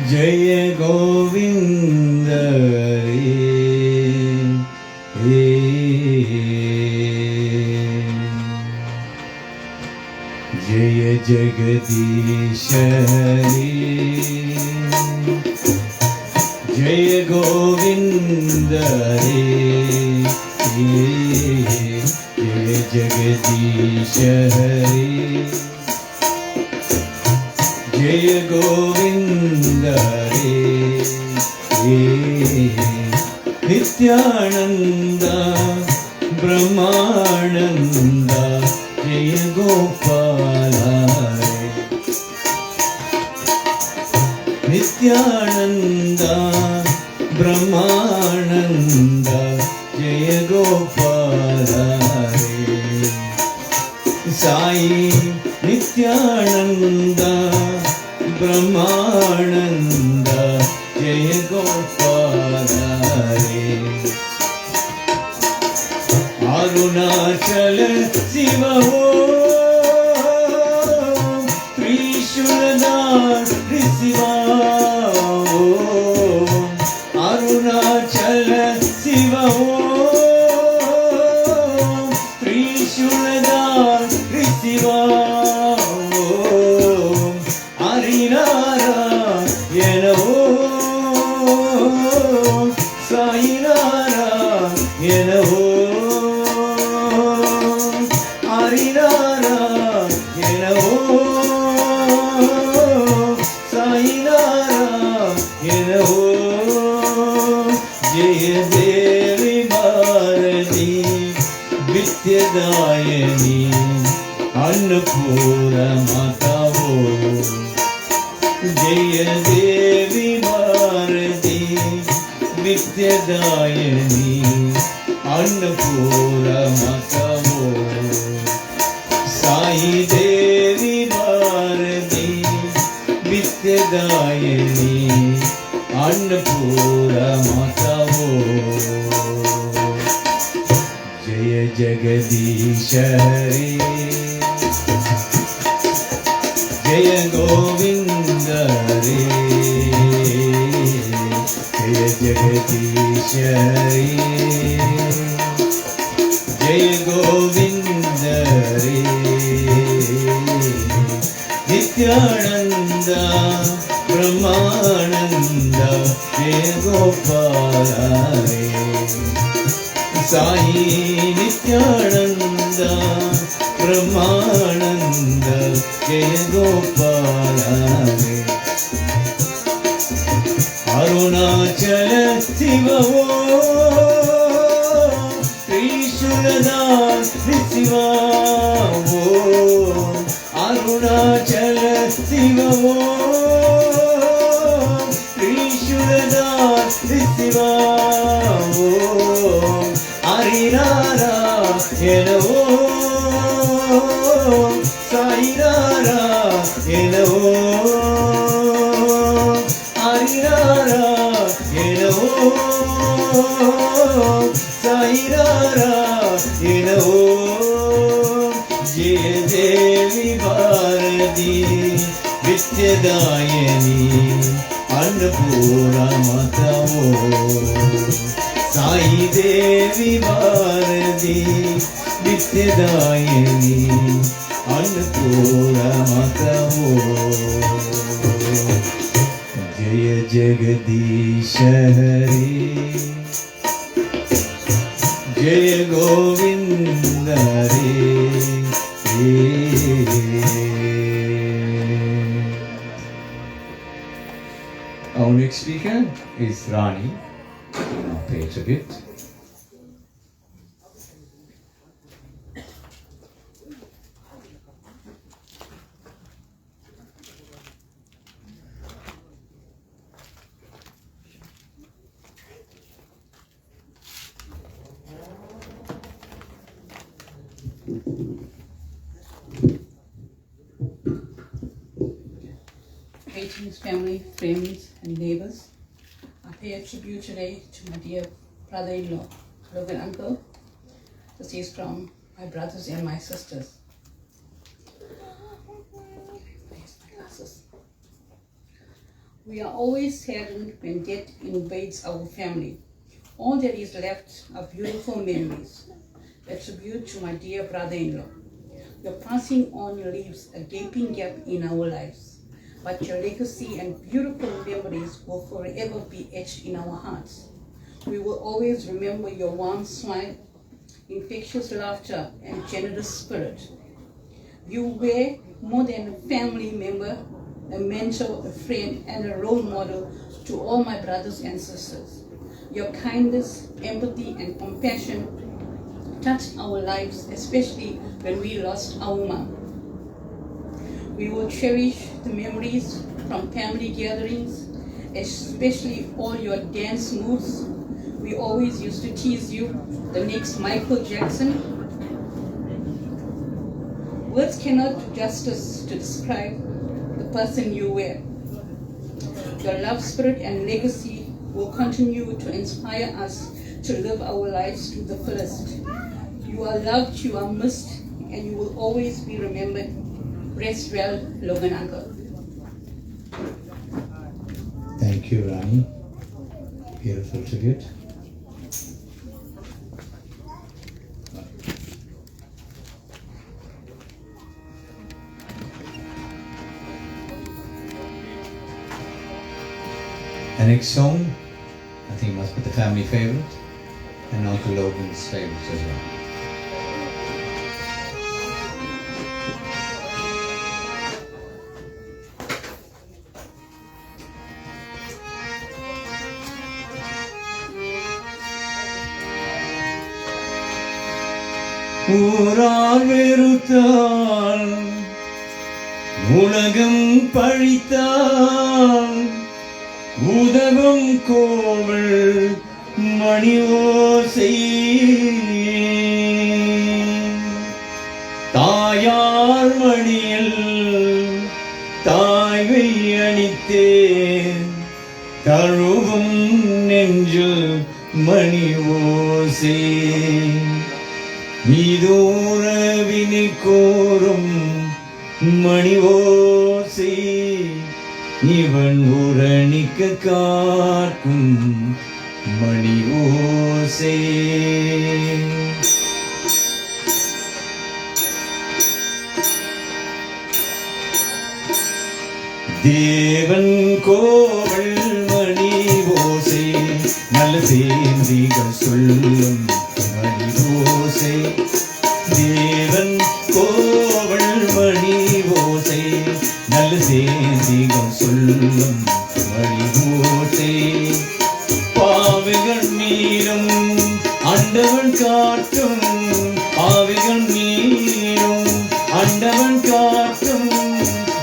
Jaya Govinda Hare, Jaya Jagadish Hare, Jaya Govinda Hare, Jaya Jagadish Hare, Jaya Govinda Hare, Nityananda Brahmananda, Jaya Gopala Hare, Nityananda Brahmananda, Jaya Gopala Hare, Sai Nityananda Brahmananda, Jaya Gopala Hare, Aruna Arunachal Shiv ओम त्रिशूलधार शिवा ओम अरुणाचल शिव ओम त्रिशूलधार शिवा ओम हरिनारायण ओम साई नारायण ओम हरिनारायण ओम साई नारायण ओम जय देवी भारती विद्यादायिनी अन्नपूर्णा माता हो जय देवी भारती विद्यादायिनी अन्नपूर्णा माता हो साई देवी भारती विद्यादायिनी अन्नपूर्णा माता हो जय जगदीश हरे जय गोविंद हरे जय जगदीश हरे जय गोविंद हरे नित्यानंद ब्रह्मानंद जय गोपाल हरे साई नित्यानंद ब्रह्मानंद जय गोपाल हरे अरुणाचल शिव ओम त्रिशूलधार शिवा ओम अरुणाचल शिव ओम त्रिशूलधार शिवा ओम हरिनारायण ओम साई नारायण ओम हरिनारायण ओम साई नारायण ओम जय देवी भारती विद्यादायिनी अन्नपूर्णा माता हो साई देवी भारती विद्यादायिनी अन्नपूर्णा माता हो जय जगदीश हरे जय गोविंद हरे Our next speaker is Rani. Now pay it a bit. Greetings, family, friends, and neighbors. I pay a tribute today to my dear brother-in-law, Logan Uncle. This is from my brothers and my sisters. Where's my glasses? We are always saddened when death invades our family. All that is left are beautiful memories. A tribute to my dear brother-in-law. Your passing on leaves a gaping gap in our lives, but your legacy and beautiful memories will forever be etched in our hearts. We will always remember your warm smile, infectious laughter, and generous spirit. You were more than a family member, a mentor, a friend, and a role model to all my brothers and sisters. Your kindness, empathy, and compassion touched our lives, especially when we lost our mom. We will cherish the memories from family gatherings, especially all your dance moves. We always used to tease you, the next Michael Jackson. Words cannot do justice to describe the person you were. Your love, spirit, and legacy will continue to inspire us to live our lives to the fullest. You are loved, you are missed, and you will always be remembered. Rest well, Logan uncle. Thank you, Rani. Beautiful tribute. The next song, I think must be the family favorite and Uncle Logan's favorite as well. ஊரார் வெறுத்தால் உலகம் பழித்தால் உதவும் கோவல் மணி ஓசை தாயார் மணியில் தாய்வை அணித்தேன் தழுவும் நெஞ்சில் மணி ஓசை இதோரவினை கோரும் மணி ஓசை இவன் உரணிக்க காக்கும் மணி ஓசை தேவன் கோவல் மணி ஓசை நல்ல செய்திகள் சொல்லும் மணி ஓசை தேவன் கோவல் மணி ஓசை நல்ல செய்திகள் சொல்லும் மணி ஓசை பாவிகள் மீறும் ஆண்டவன் காட்டும் பாவிகள் மீறும் ஆண்டவன் காட்டும்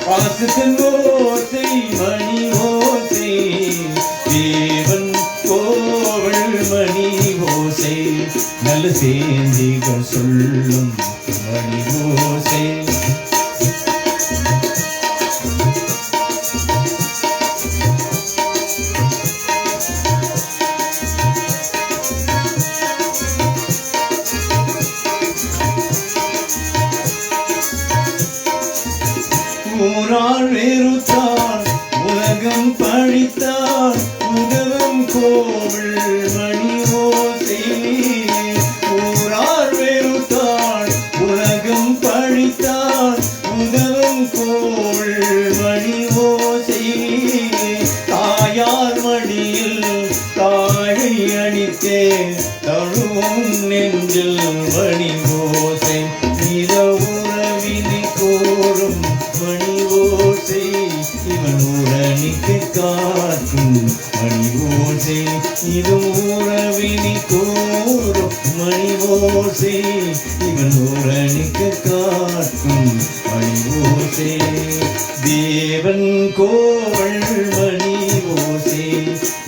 பாசத்தின் ஓசை மணி ஓசை தேவன் கோவல் மணி ஓசை நல்ல செய்திகள் சொல்லும் மணி ஓசை ஊரால் வெறுத்தால் உலகம் பழித்தால் உதவும் கோவில் மணி ஓசை ஊரால் வெறுத்தால் உலகம் பழித்தால் உதவும் கோவில் மணி ஓசை தாயார் மடியில் தாழை அணித்தே தழுவும் நெஞ்சில் மணி ஓசை இத உறவினை கோரும் மணி ஓசை இவன் உரணிக்கு காக்கும் மணி ஓசை இது உறவினை கோரும் மணி ஓசை இவன் உரணிக்கு காக்கும் மணி ஓசை தேவன் கோவல் மணி ஓசை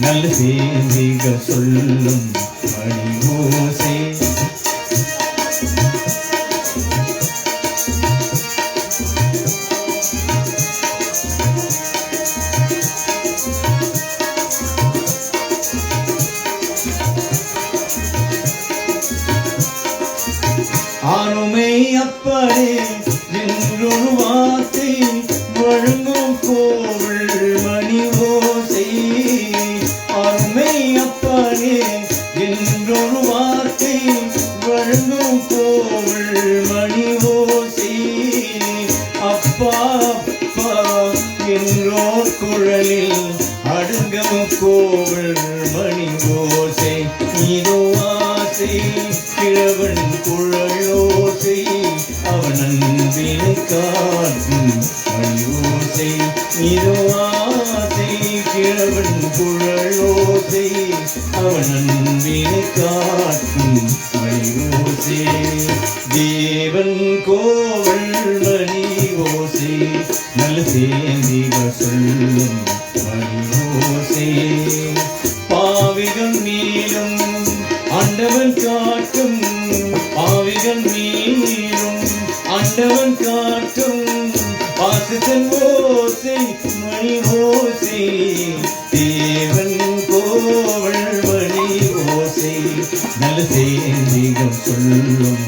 நல்ல செய்திகள் சொல்லும் மணி ஓசை ஆணுமை அப்படே என்றொரு வார்த்தை வழங்கும் கோவில் மணி ஓசை ஆணுமை அப்படே என்றொரு வார்த்தை வழங்கும் கோவில் மணி ஓசை அப்பா அப்பா என்றோர் குழலில் அடுங்கும் கோவில் மணி ஓசை இதோ ஆசை கிழவன் குழலோசை அவன் அன்பினை காட்டும் மணி ஓசை இதோ ஆசை கிழவன் குழலோசை அவன் அன்பினை காட்டும் மணி ஓசை தேவன் கோவல் மணி ஓசை நல்ல செய்திகள் சொல்லும் மணி ஓசை பாவிகள் மீளும் ஆண்டவன் காட்டும் பாவிகள் மீளும் ஆண்டவன் காட்டும் பாசத்தின் ஓசை மணி ஓசை தேவன் கோவல் மணி ஓசை நல்ல செய்திகள் சொல்லும்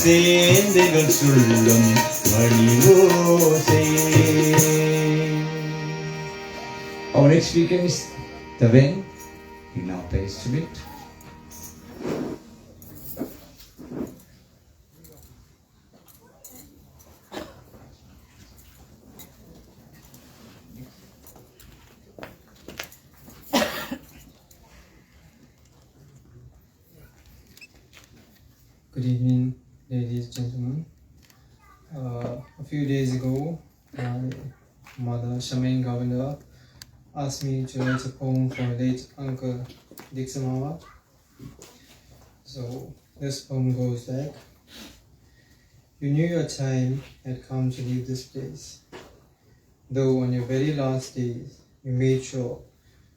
சேந்தைகள் சொல்லும் வழிவோசை. Our next speaker is Taven. He now plays tribute. Good evening, ladies and gentlemen. A few days ago, my mother, Charmaine Govender, asked me to write a poem for her late uncle, Dixon Mama. So, this poem goes like, you knew your time had come to leave this place, though on your very last days, you made sure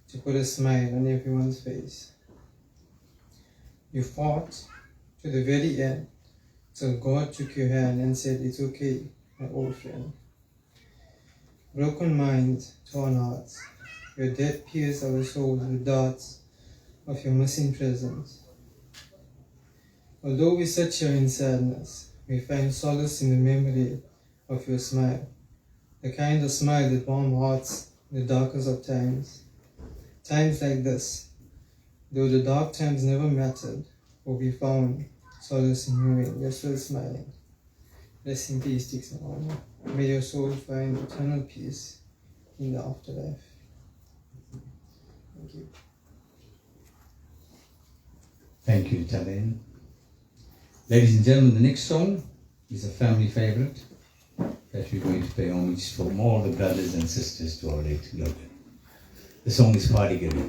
to put a smile on everyone's face. You fought to the very end, till God took your hand and said, it's okay, my old friend. Broken minds, torn hearts, your death pierced our souls with darts of your missing presence. Although we sit here in sadness, we find solace in the memory of your smile, the kind of smile that warms hearts in the darkest of times. Times like this, though the dark times never mattered, for we found solace in knowing you're still smiling. Rest in peace, Dixon Mama. May your soul find eternal peace in the afterlife. Thank you. Thank you, Taven. Ladies and gentlemen, the next song is a family favorite that we're going to pay homage from all the brothers and sisters to our late Logan. The song is Padigari.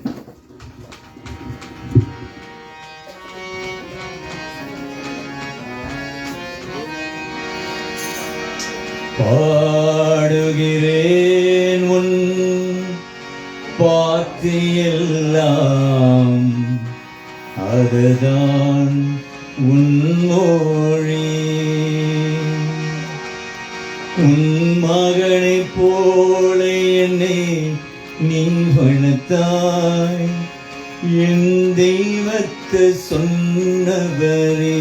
பாடுகிறேன் உன் பாட்டு எல்லாம், அதுதான் உன் மொழி. உன் மகனைப் போல என்னை நீ வளர்த்தாய், என் தெய்வத்தை சொன்னவரே.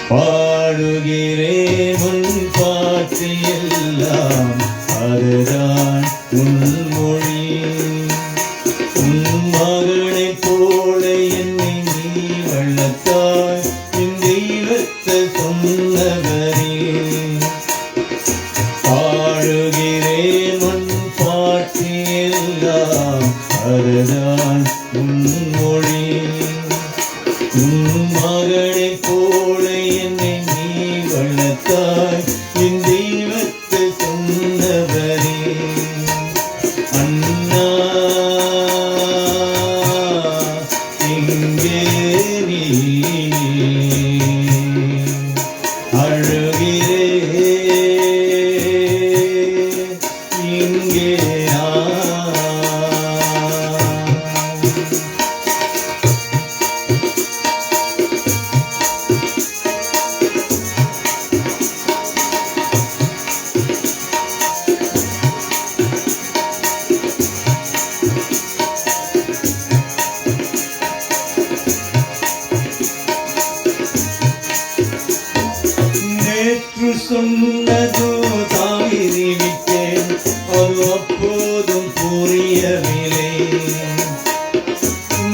பாடுகிறேன் உன் பாட்டு எல்லாம், அதுதான் உன் மொழி. உன் மகனைப் போல என்னை நீ வளர்த்தாய், என் தெய்வத்தை சொன்னவரே. பாடுகிறேன் உன் பாட்டு எல்லாம், அதுதான் உன் மொழி. உன் மகனைப் போல என்னை நீ வளர்த்தாய், என் தெய்வத்தை சொன்னவரே. அண்ணா எங்கே நீ? அழுகிறேன் இங்கே நான். நேற்று சொன்னதோ தாவிரி விட்டேன், அது அப்போதும் புரியவில்லை.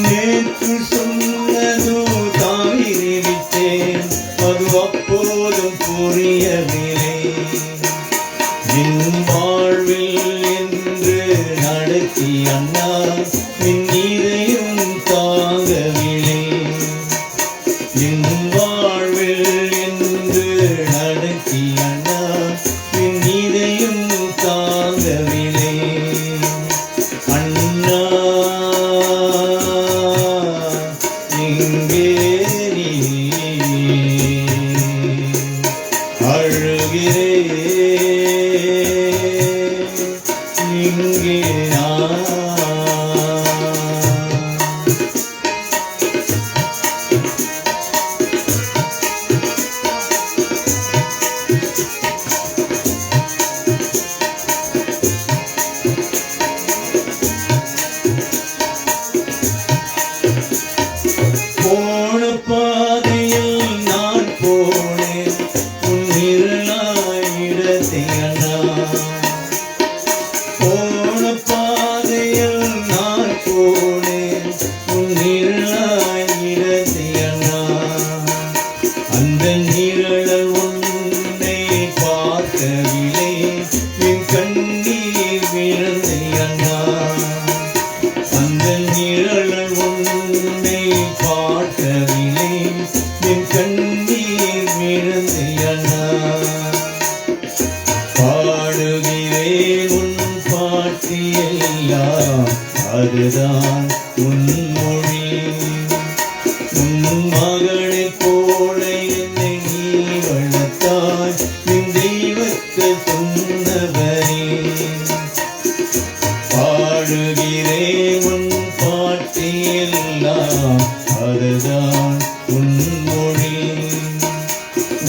நேற்று சொன்னதோ தாவிரி விட்டேன், அது அப்போதும் புரியவில்லை. என் வாழ்வில் என்று நடத்தி அண்ணா, என் இதயம் தாங்கவில்லை. என் வாழ்வில் என்று நடத்தி அண்ணா, என் இதயம் தாங்கவில்லை. அண்ணா எங்கே நீ? அழுகிறேன் இங்கே நான். போன பாட்டியெல்லாம் அதுதான் உன்மொழி. உன் மகனைப் போல என்னை நீ வளர்த்தாய், நின் தெய்வத்தை சொன்னவரே. பாடுகிறேன் உன் பாட்டியெல்லாம் அதுதான் உன்மொழி.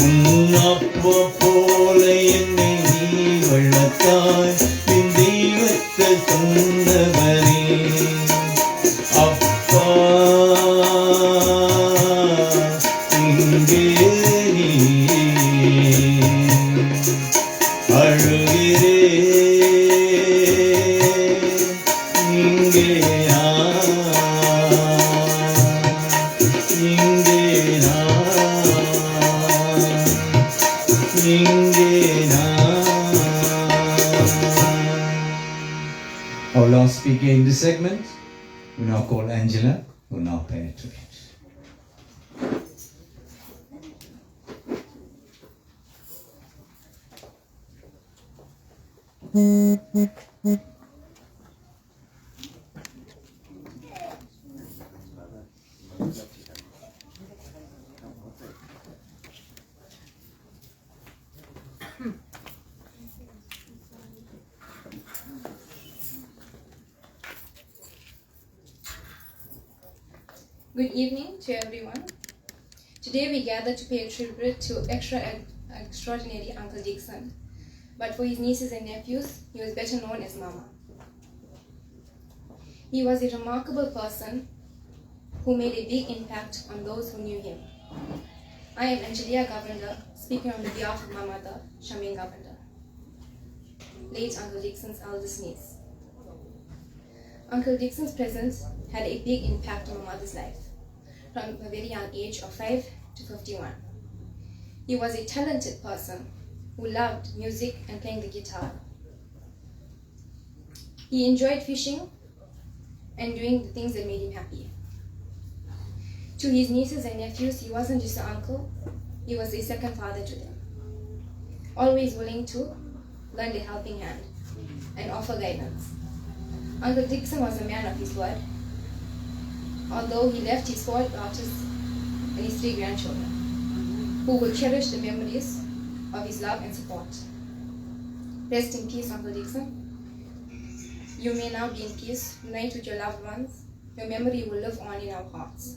உன் அப்பா போல என்னை நீ வளர்த்தாய், நின் தெய்வத்தை சொன்னவரே. அப்பா இங்கே நீ அழுகிறே, இங்கே Our last speaker in this segment, we now call Angela, who will now pay a tribute. Good evening to everyone. Today we gather to pay a tribute to extraordinary Uncle Dixon. But for his nieces and nephews, he was better known as Mama. He was a remarkable person who made a big impact on those who knew him. I am Angelia Govender, speaking on behalf of my mother, Charmaine Govender, late Uncle Dixon's eldest niece. Uncle Dixon's presence had a big impact on my mother's life, from a very young age of 5 to 51. He was a talented person who loved music and playing the guitar. He enjoyed fishing and doing the things that made him happy. To his nieces and nephews, he wasn't just an uncle, he was a second father to them. Always willing to lend a helping hand and offer guidance. Uncle Dixon was a man of his word, although he left his 4 daughters and his 3 grandchildren, who will cherish the memories of his love and support. Rest in peace, Uncle Dixon. You may now be in peace, unite with your loved ones. Your memory will live on in our hearts.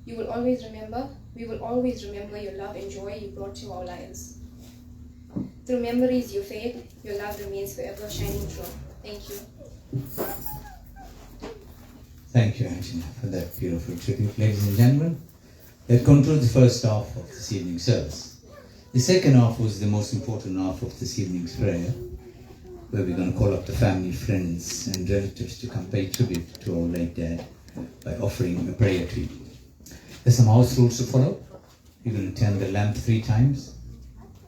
We will always remember your love and joy you brought to our lives. Through memories you fade, your love remains forever shining through. Thank you. Thank you, Angela, for that beautiful tribute. Ladies and gentlemen, that concludes the first half of this evening's service. The second half was the most important half of this evening's prayer, where we're going to call up the family, friends, and relatives to come pay tribute to our late dad by offering a prayer to him. There's some house rules to follow. You're going to turn the lamp 3 times.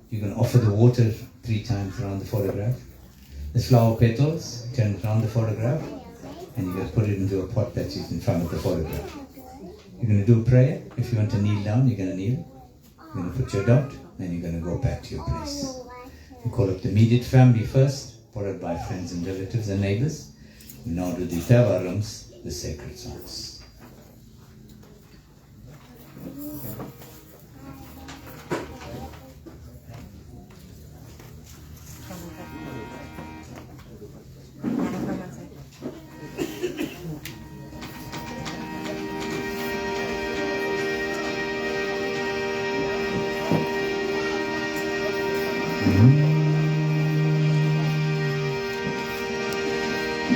You're going to offer the water 3 times around the photograph. There's flower petals, turn around the photograph, and you're going to put it into a pot that is in front of the photograph. You're going to do a prayer. If you want to kneel down, you're going to kneel. You're going to put your dot, and you're going to go back to your place. You call up the immediate family first, followed by friends and relatives and neighbors. We now do the Tevarams, the sacred songs.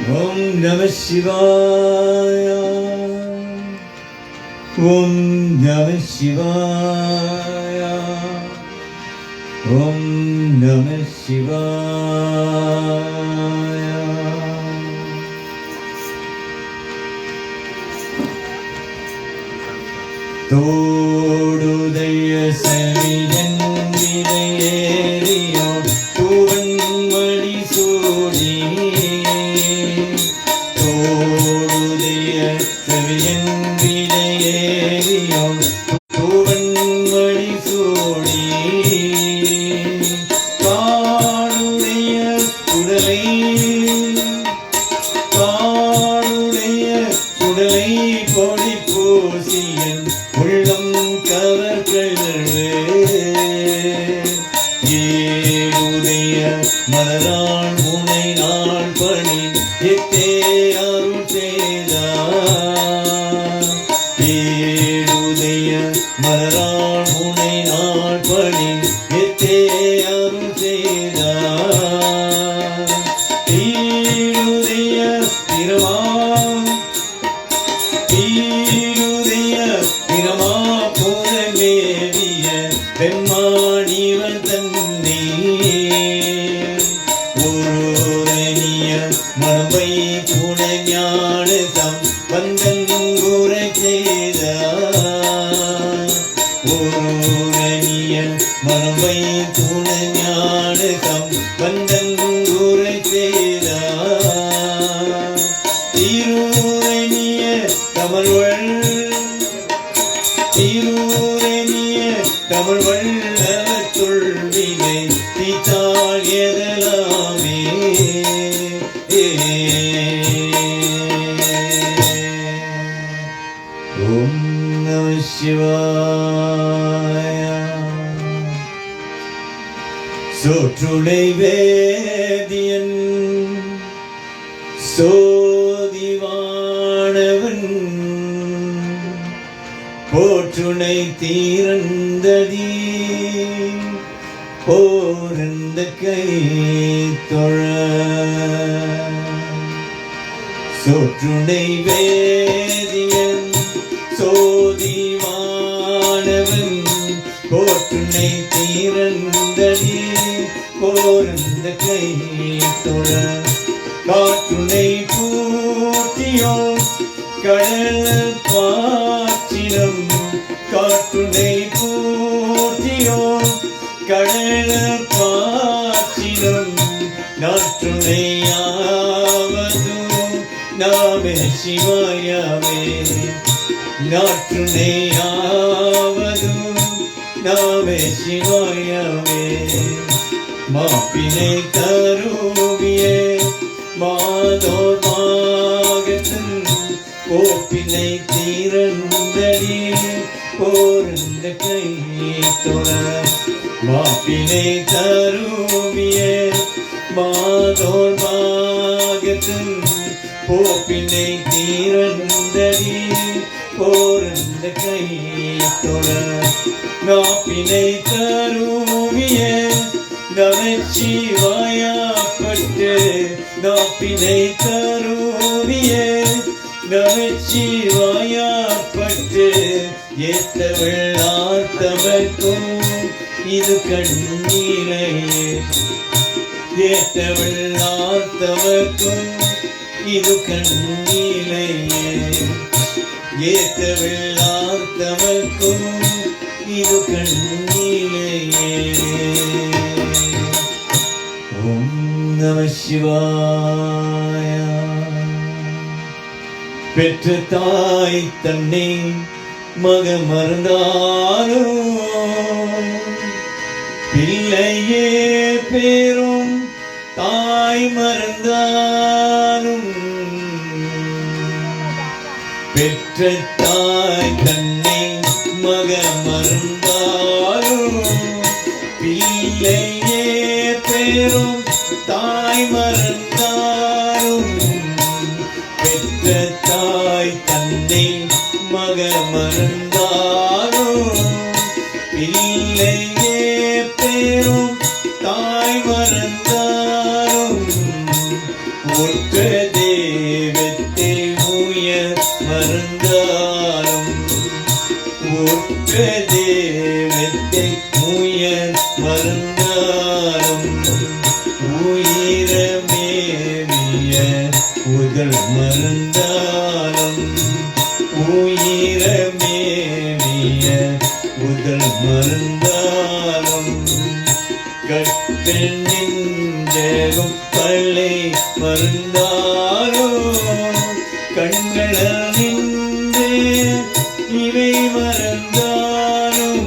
Om Namah Shivaya. Om Namah Shivaya. Om Namah Shivaya. Todudaya Saviyan Vidayeriyo Tuvan Vali Sudi. Todudaya Saviyan Vidayeriyo Tuvan Vali Sudi. Kadudaya Kudalai எத்தே அருள் செய்தார். ஏழுதய மலரான் முனை நாள் பணி எத்தே அருள் செய்தார். ஏழுதய பிரமா புறமேவிய பெம்மாணிவன் தன்னே ஒருவனிய மனவை புனஞான சம்பந்தங்குரை செய்தார். ஒருவனிய மனவை புனஞான சம்பந்தங்குரை செய்தார். திருவனிய கமல்வள் திருவனிய தமிழ் வல்லத்துள்வினை தீத்தாள் எதலாமே. ஓம் நம சிவாய. சோற்றுடை வேதியன் சோதிவானவன் போற்றுணை தீரந்தடி போரந்த கை தொழ. சோற்றுணை வேதியன் சோதிவானவன் போற்றுணை தீரந்தடி போரந்த கை தொழ. காற்றுணை பூட்டியோ கடல் பாற்றினம் காற்றுணை பூட்டியோ கடல் பாற்றினம் நாற்றுணையாவது நாமே சிவாயவே. நாற்றுணையாவது நாமே சிவாயவே. மாப்பினை தருவிய மாதோர் மாகத்தன் ஓப்பினை தீரந்தடி போரந்த கை தொழ. மாப்பினை தருவிய மாதோர் மாகத்தன் போப்பினை தீரந்தடி போரந்த கை தொழ. நாப்பினை தருவிய நமச்சிவாயப்பட்டு நாப்பினை தருவிய நமச்சிவாயப்பட்டு ஏத்தவள் தமக்கும் இது கண்ணீரையே. ஏத்தவள் தமக்கும் இது கண்ணீரையே. ஏத்தவள் தமக்கும் இது கண்ணீரையே. ஓம் நம சிவாய. பெற்ற தாய் தன்னை மக மறந்தாலும் பிள்ளையே பேரும் தாய் மறந்தாலும். பெற்ற தாய் தன்னை மக மறந்தாலும் பிள்ளையே பேரும் தாய் மறந்தாலும். பெற்ற தாய் தன்னை மக மறந்தாலும் பிள்ளையே பேரும் தாய் மறந்தாலும். ஒற்ற தெய்வத்தை உயர் மறந்தாலும் ஒற்ற தெய்வத்தை உயர் மறந்தாலும் உயிரமேவிய உதல் மறந்தாலும் உயிரமேவிய உதல் மறந்தாலும் கட்டல் நெஞ்சகம் பள்ளை மறந்தாலும் கண்கள நின்று இவை மறந்தாலும்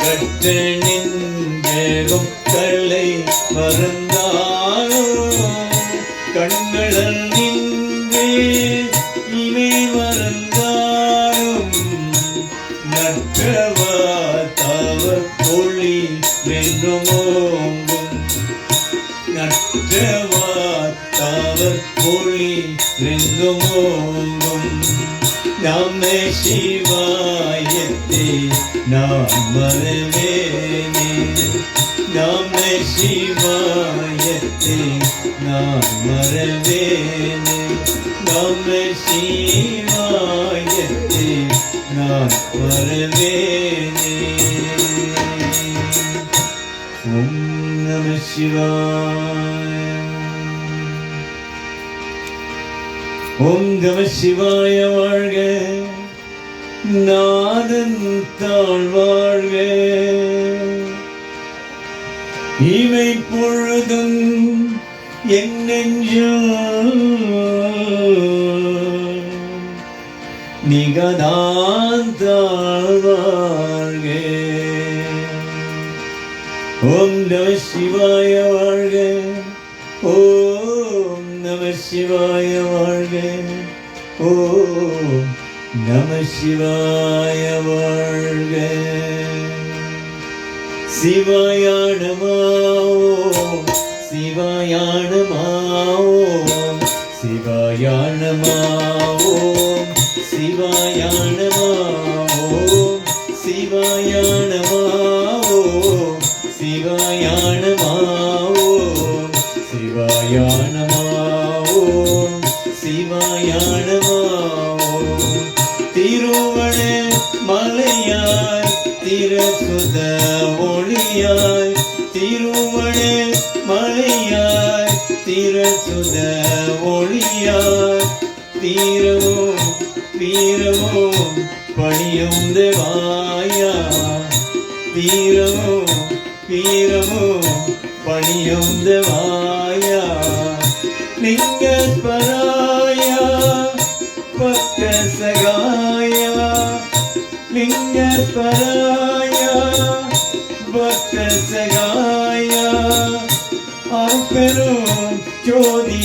கட்டல் நெஞ்சகம் கள்ளை மறந்தாலும் கண்கள நின்று இவை மறந்தாலும் நற்றவ தவ ஒளி வென்றுமோங்கும் நற்றவ தவ ஒளி ரெங்குமோங்கும் நம சிவாயத்தை நான் மறவேனே நம சிவாயத்தை நான் மறவேனே நம சிவாயத்தை நான் மறவேனே ஓம் நம சிவாய ஓம் நம சிவாய வாழ்க நாதன் தாழ் வாழ்க இவை பொழுதும் என் நெஞ்சில் நிகதான் தாழ் வாழ்க ஓம் நம சிவாய வாழ்க ஓம் நம சிவாய வாழ்க ஓம் நம சிவாய வாழ்க சிவாய நமோ சிவாய நமோ சிவாய நமோ சிவாய நமோ சிவாய நமோ சிவாய நமோ சிவாய நமோ சிவாய நமோ திருவண மலையாய் திரசுத ஒளியாய் திருவண மலையாய் திரசுத ஒளியாய் தீரவும் வீரவும் பணியும் தேவாயா தீரவும் வீரவும் பணியும் தேவாயா லிங்க பராயா பக்த சகாயா லிங்க பராயா பக்த சகாயா அருப்பெரும் ஜோதி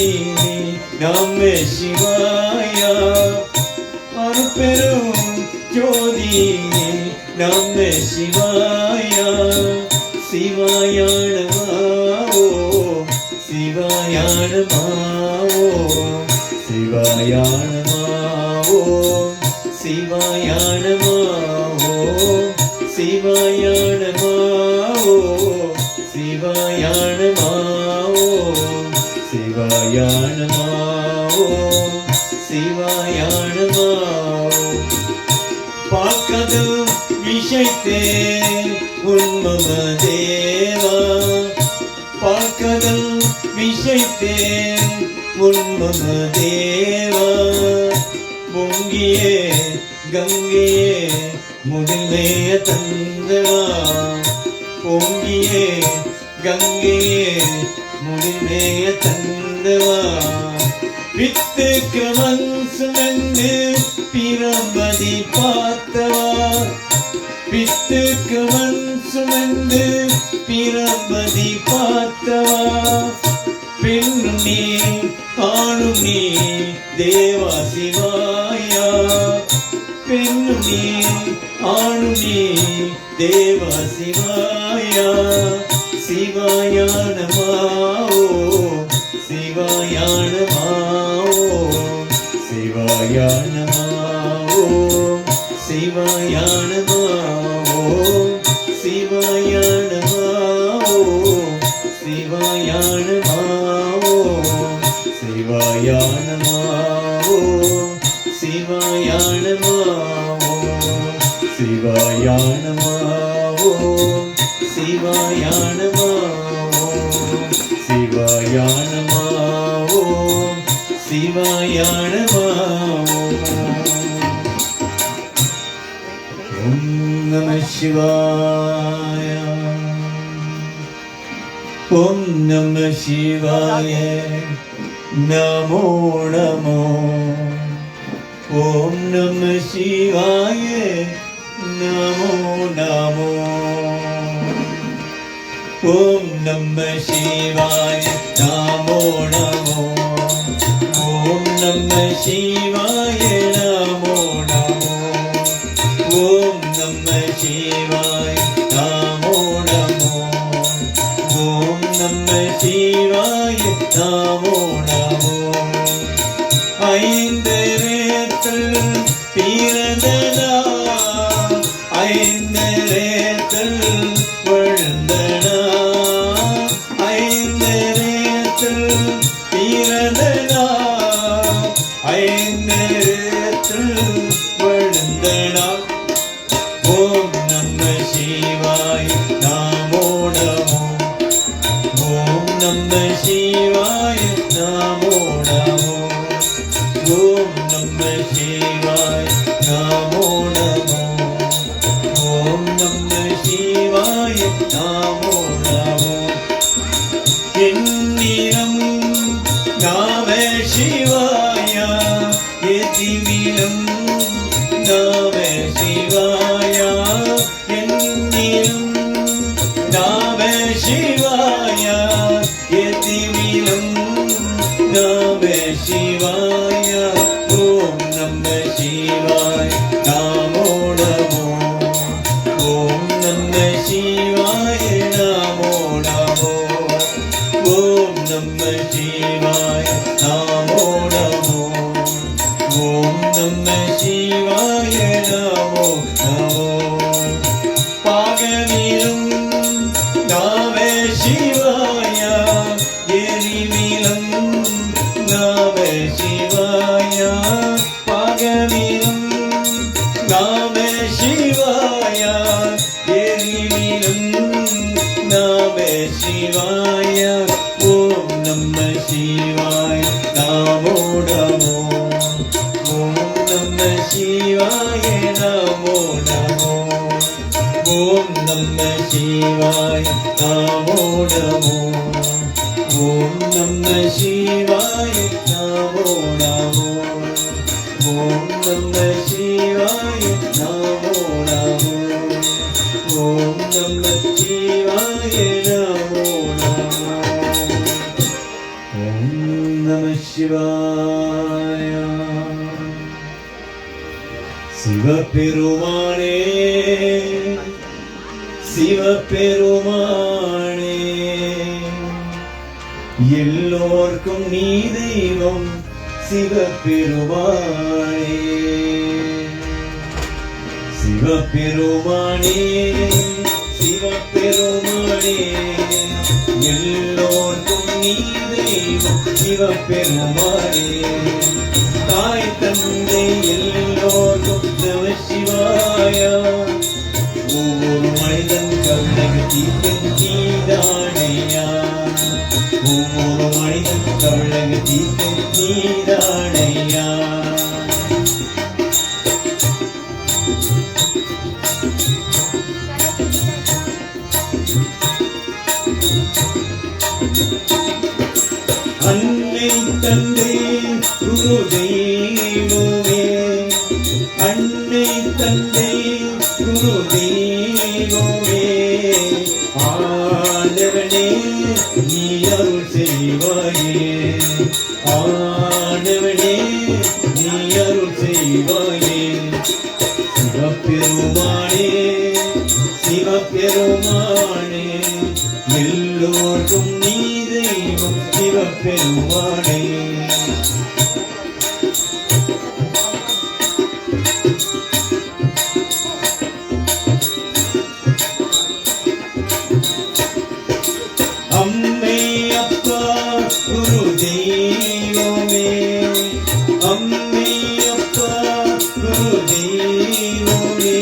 நம சிவாயா அருப்பெரும் ஜோதி நம சிவாயா சிவாய நமோ சிவாய நமோ சிவாய நமோ சிவாய நமோ சிவாய நமோ சிவாய நமோ சிவாய நமோ சிவாய நமோ பார்க்கது விஷயத்தே உன்மம தேவா பார்க்கதல் விஷயத்தே உன்மம தேவா பொங்கியே கங்கையே முதன்மைய தந்தவா பொங்கியே கங்கையே முதன்மைய தந்தவா வித்துக்கு மன்சுமந்து பிரமதி பார்த்தவா வித்துக்கு மன்சுமந்து பிரமதி பார்த்தவா பெண்ணும் நீ ஆணும் நீ தேவா சிவாயா பெண்ணும் நீ ஆணும் நீ தேவா சிவாயா சிவாய நமோ சிவாய நமோ சிவாய நமோ சிவாய நமோ சிவாய நமோ சிவாய நமோ சிவாய நமோ சிவாய நமோ சிவாய நமோ சிவாய நமோ சிவாய நமோ சிவாய நமோ ஓம் நம சிவாய ஓம் நம சிவாய நமோ நமோ ஓம் நம சிவாய நமோ நமோ ஓம் நம சிவாய நமோ நமோ ஓம் நம சிவாய நமோ நமோ ஓம் நம சிவாய நமோ நமோ ஓம் நம சிவாய நமோ நமோ ஐந்தரேத்தல் பிறந்தனா ஐந்தரேத்தல் வளர்ந்தனா ஐந்தரேத்தல் பிறந்தனா ஐந்தரேத்தல் வளர்ந்தனா ஓம் நம சிவாய நமோ ஓம் நம சிவாய நமோ ஓம் நம சிவாய நமோ ஓம் நம சிவாய நமோ எண்ணிரம் நாம சிவாய எதிவிலம் நாம சிவாய எண்ணிரம் நாம சிவாய எதிவிலம் நாம சிவாய ஓம் நம சிவாய நமோ ஓம் நம சிவாய நமோ ஓம் நம சிவாய நமோ ஓம் நம சிவாய நமோ பாகமிலும் நாம சிவாய எரிமிலம் நாம சிவாய பாகமிலும் நாம சிவாய எரிமிலம் நாம சிவாய ஓம் நம சிவாய நமோ ஓம் நம சிவாய நமோ ஓம் நம சிவாய நமோ ஓம் நம சிவாய நமோ ஓம் நம சிவாய நமோ ஓம் நம சிவாய நமோ ஓம் நம சிவாய சிவபெருமானே சிவபெருமானே எல்லோர்க்கும் நீ தெய்வம் சிவபெருமானே சிவபெருமானே சிவபெருமானே எல்லோர்க்கும் நீ தெய்வம் சிவபெருமானே தாய் தந்தை எல்லோர்க்கும் நம சிவாய ஒவ்வொரு மனிதன் கவலைக்கு தீர்க்கும் நீதானையா ஒவ்வொரு மனிதன் கவலைக்கு தீர்க்கும் நீதானையா அன்னை தந்தை குரு தெய்வமே அன்னை தந்தை குரு தெய்வமே ஆண்டவனே நீ அருள் செய்வாயே ஆண்டவனே நீ அருள் செய்வாயே சிவபெருமானே சிவபெருமானே எல்லோர்க்கும் நீ தெய்வம் சிவபெருமானே அம்மை அப்பா குரு தெய்வமே அம்மை அப்பா குரு தெய்வமே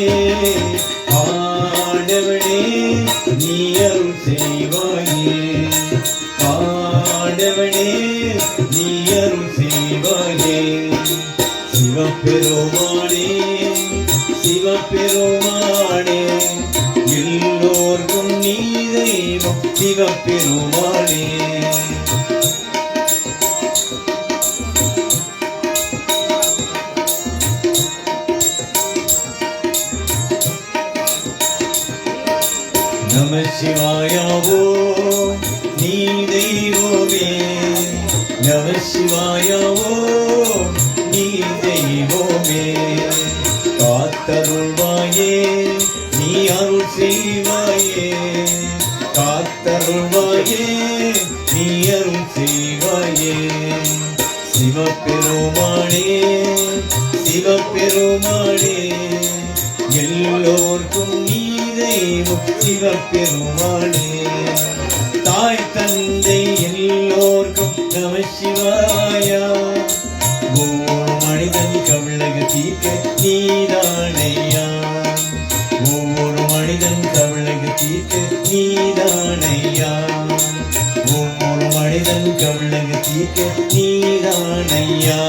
ஆண்டவனே நீ அருள் செய்வாயே ஆண்டவனே நீ அருள் செய்வாயே சிவபெருமானே சிவபெருமானே எல்லோர்க்கும் நீ தெய்வம் சிவபெருமானே நம சிவாயாவோ நீ தெய்வமே நம சிவாயாவோ நீ தெய்வமே காத்தருள்வாயே நீ அருள் செய்வாயே காத்தருள்வாயே நீ அருள் செய்வாயே சிவ சிவபெருமானே சிவபெருமானே எல்லோர்க்கும் நீ தெய்வம் சிவபெருமானே தாய் தந்தை எல்லோர்க்கும் நம சிவாயா ஒவ்வொரு மனிதன் கவலை தீர்க்க நீதானையா ஒவ்வொரு மனிதன் கவலை தீர்க்க நீதானையா ஒவ்வொரு மனிதன் கவலை தீர்க்க நீதானையா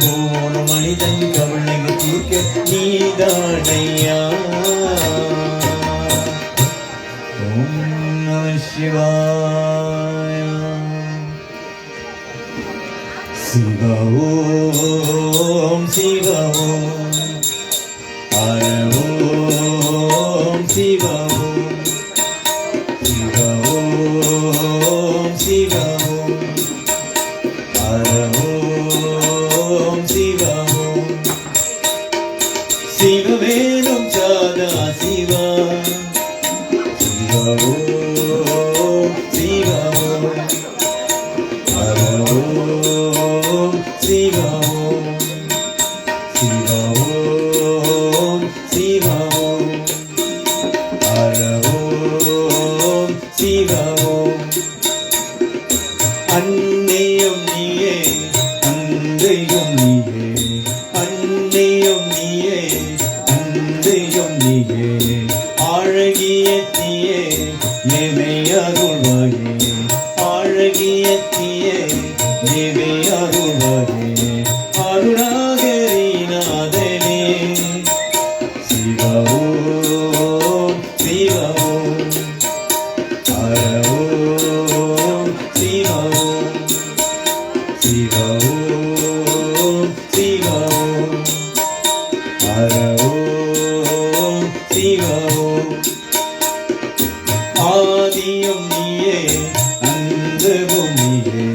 ஒவ்வொரு மனிதன் கவலை தீர்க்க நீதானையா ஓம் நம சிவாய சிவ ஓம் சிவ ஓம் ஹர ஓம் சிவ ஓம் சிவ ஓம் சிவ ஓம் ஹர ஓம் சிவ ஓம் சிவவேலும் சாதா சிவா சிவ ஓம் சிவ ஓம் ஹர ஓம் சிவ ஓம் சிவ ஓம் சிவ ஓம் ஹர ஓம் சிவ ஓம் அன்னையும் நீயே அன்றையும் நீயே அன்னையும் நீயே அன்றையும் நீயே அழகிய தீயே எமை அருள்வாயே அழகிய தீயே எமை அருள்வாயே அருணாகரிநாதனே சிவ ஓம் சிவ ஓம் ஹர ஓம் சிவ ஓம் சிவ ஓம் சிவ ஓம் ஹர ஓம் சிவ ஓம் ஆதியும் நீயே அந்தமும் நீயே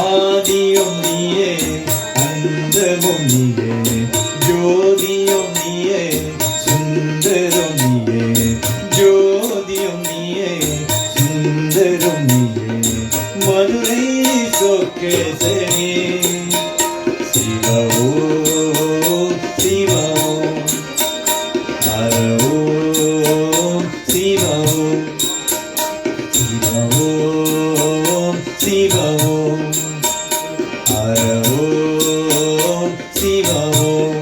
ஆதியும் நீயே அந்தமும் நீயே ஜோதியும் நீயே சுந்தரம் நீயே ஜோதியும் நீயே சுந்தரம் நீயே மதுரை சொக்கேசனே சிவ ஓம் சிவ ஓம் ஹர ஓம் சிவ ஓம் சிவ ஓம் சிவ ஓம் ஹர ஓம் சிவ ஓம்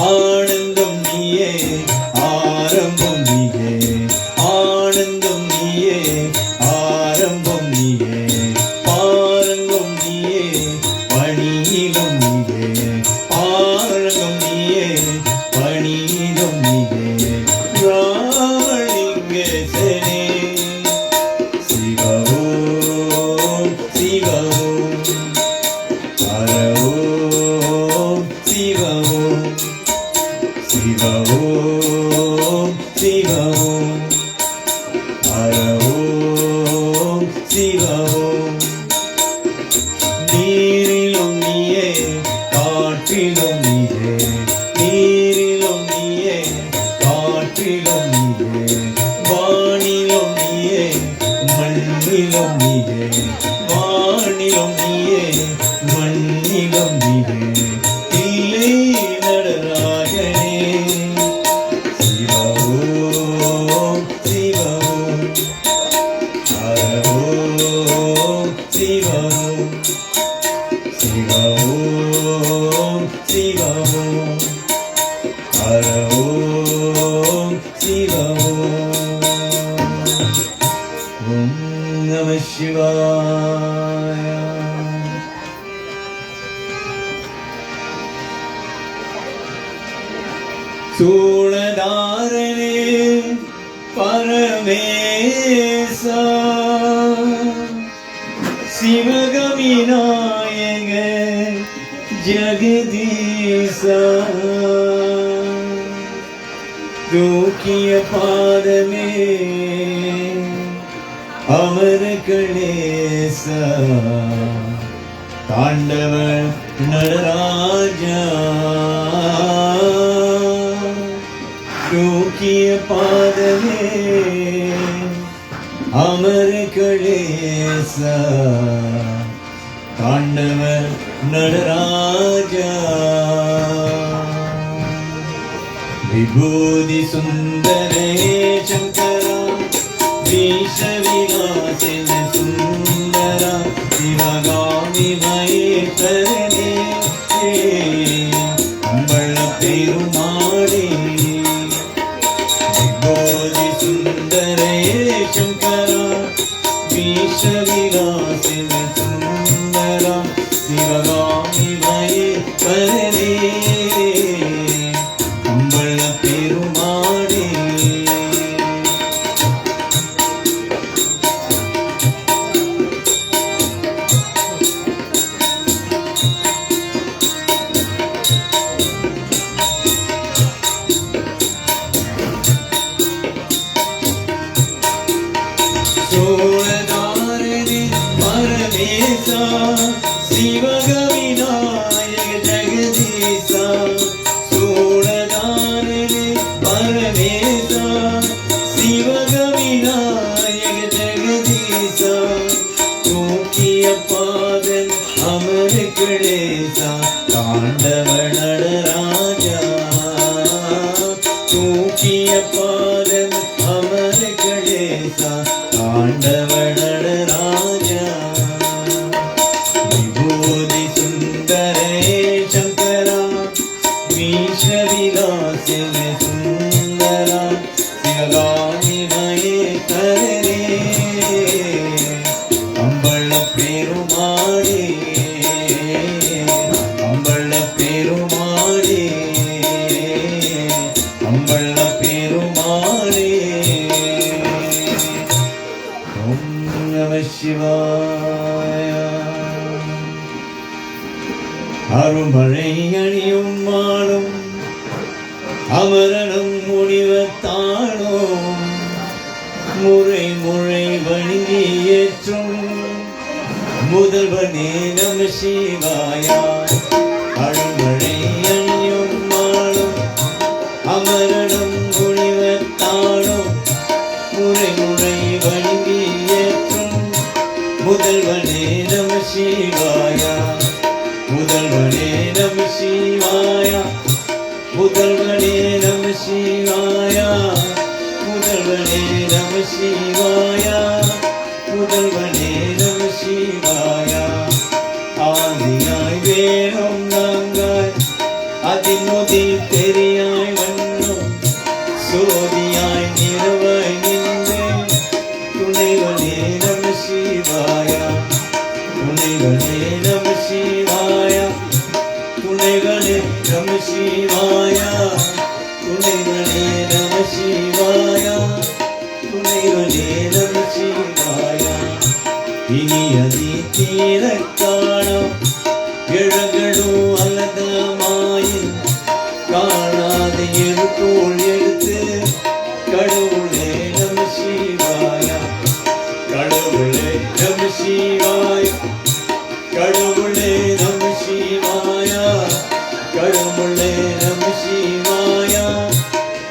ஆனந்தம் நீயே ஆரம்பம் நீயே ஆனந்தம் நீயே ஆரம்பம் நீயே பாரங்கம் நீயே பணியிலும் நீயே பாரங்கம் நீயே பணியிலும் நீயே ராமலிங்கேசனே சிவ ஓம் சிவ ஓம் ஹர ஓம் சிவ ஓம் சிவ ஓம் சிவ ஓம் ஹர ஓம் சிவ ஓம் நீரிலும் நீயே காற்றிலும் நீயே நீரிலும் நீயே காற்றிலும் நீயே வானிலும் நீயே மண்ணிலும் நீயே வானிலும் நீயே மண்ணிலும் நீயே இல்லை நடராஜனே சிவ ஓம் சிவ ஓம் ஹர ஓம் சிவ ஓம் சிவ ஓம் சிவ ஓம் ஹர ஓம் சிவ ஓம் ஓம் நம சிவாய சூளதாரனே பரமேசா சிவகவி நாயக ஜெகதீசா தூக்கிய பாதமே அமர கணேசா தாண்டவ நடராஜா தூக்கிய பாதமே அமர கணேசா தாண்டவர் நடராஜா விபூதி சுந்தரே சங்கரா விஷவிலாசின சுந்தரா சிவகாமி மயேஸ்வரனே அம்பள பெருமாளே விபூதி சுந்தரே சங்கரா விஷவிலாசின சுந்தரா சிவகாமி மயேஸ்வரனே அம்பள பெருமாளே சோழதாரணி பரமேசா சிவகவிநாயக ஜெகதீசா சோழதாரணி பரமேசா சிவகவிநாயக ஜெகதீசா தூக்கிய பாதன் அமரகணேசா தாண்டவ நடராஜா தூக்கிய பாதன் அமரகணேசா தாண்டவ நடராஜா விபூதி சுந்தரே சங்கரா விஷவிலாசின சுந்தரா சிவகாமி மயேஸ்வரனே அம்பள பெருமாளே அம்பள பெருமாளே அம்பள பெருமாளே ஓம் நம சிவாய அருமழை அணியும் மாடும் அமரனும் முடிவத்தானோம் முறை முறை வணங்கி ஏற்றும் முதல்வனே நம சிவாயா அருமழை அணியும் மாடும் அமரனும் முடிவத்தானோம் முறை முறை வணங்கி ஏற்றும் முதல்வனே நம சிவாயா முதல்வனே நம சிவாயா முதல்வனே நம சிவாயா முதல்வனே நம சிவாயா முதல்வனே நம சிவாயா ஆதியாய் வேணும் நாங்காய் அதிமுதி பெரியாய் வண்ணம் சோதியாய் நிறவாய் நின்று துணைவனே நம சிவாயா துணைவனே நம சிவாயா துணைவனே நம சிவாயா துணைவனே நம சிவாயா துணைவனே நம சிவாயா இனி அதி தீர காணம் எழுகளும் அலதமாயின் காணாத எழுத்தோள் எடுத்து கடவுளே நம சிவாயா கடவுளே நம சிவாயா கடவுளே நம சிவாயா கடவுளே நம சிவாயா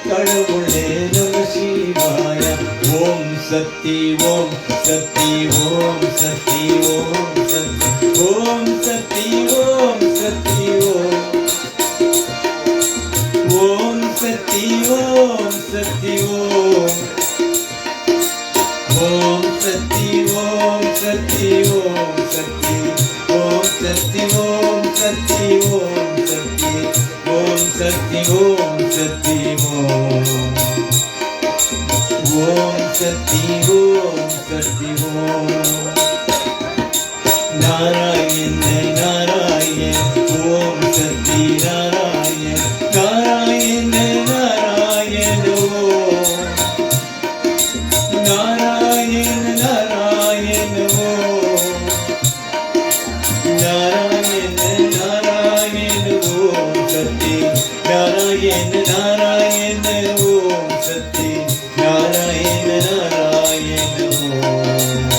கடவுளே நம சிவாயா ஓம் சக்தி ஓம் சக்தி ஓம் சக்தி ஓம் சக்தி ஓம் சக்தி ஓம் சக்தி ஓம் சக்தி ஓம் சக்தி ஓம் சக்தி ஓம் சக்தி ஓம் சக்தி ஓம் சக்தி ஓம் சக்தி ஓம் சக்தி ஓம் சக்தி ஓம் சக்தி ஓம் சக்தி ஓம் சக்தி ஓம் நாராயண நாராயண ஓம் சக்தி நாராயண நாராயண நாராயண ஓம் நாராயண நாராயண ஓம் நாராயண நாராயண ஓம் சக்தி நாராயண நாராயண ஓம் சக்தி நாராயண நாராயண ஓம்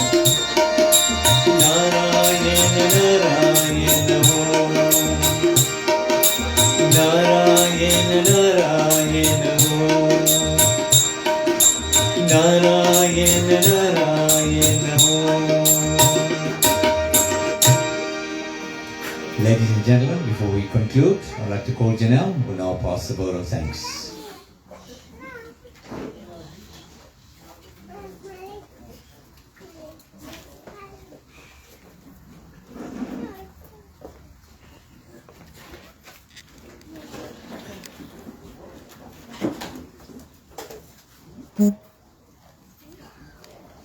Ladies and gentlemen, before we conclude, I'd like to call Janelle, who will now pass the word of thanks.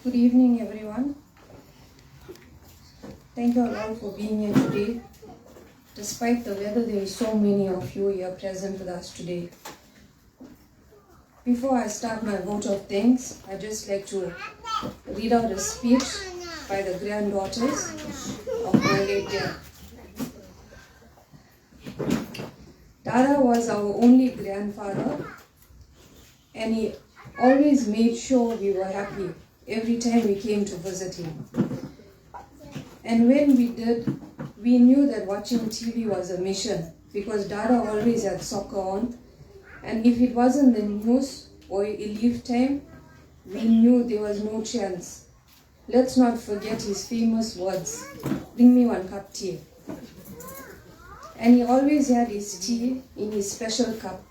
Good evening, everyone. Thank you all for being here today. Despite the weather, there are so many of you here present with us today. Before I start my vote of thanks, I'd just like to read out a speech by the granddaughters of my late dad. Dada was our only grandfather, and he always made sure we were happy every time we came to visit him. And when we did, we knew that watching TV was a mission, because Dada always had soccer on, and if it wasn't the news or a leave time, we knew there was no chance. Let's not forget his famous words, "Bring me one cup tea." And he always had his tea in his special cup,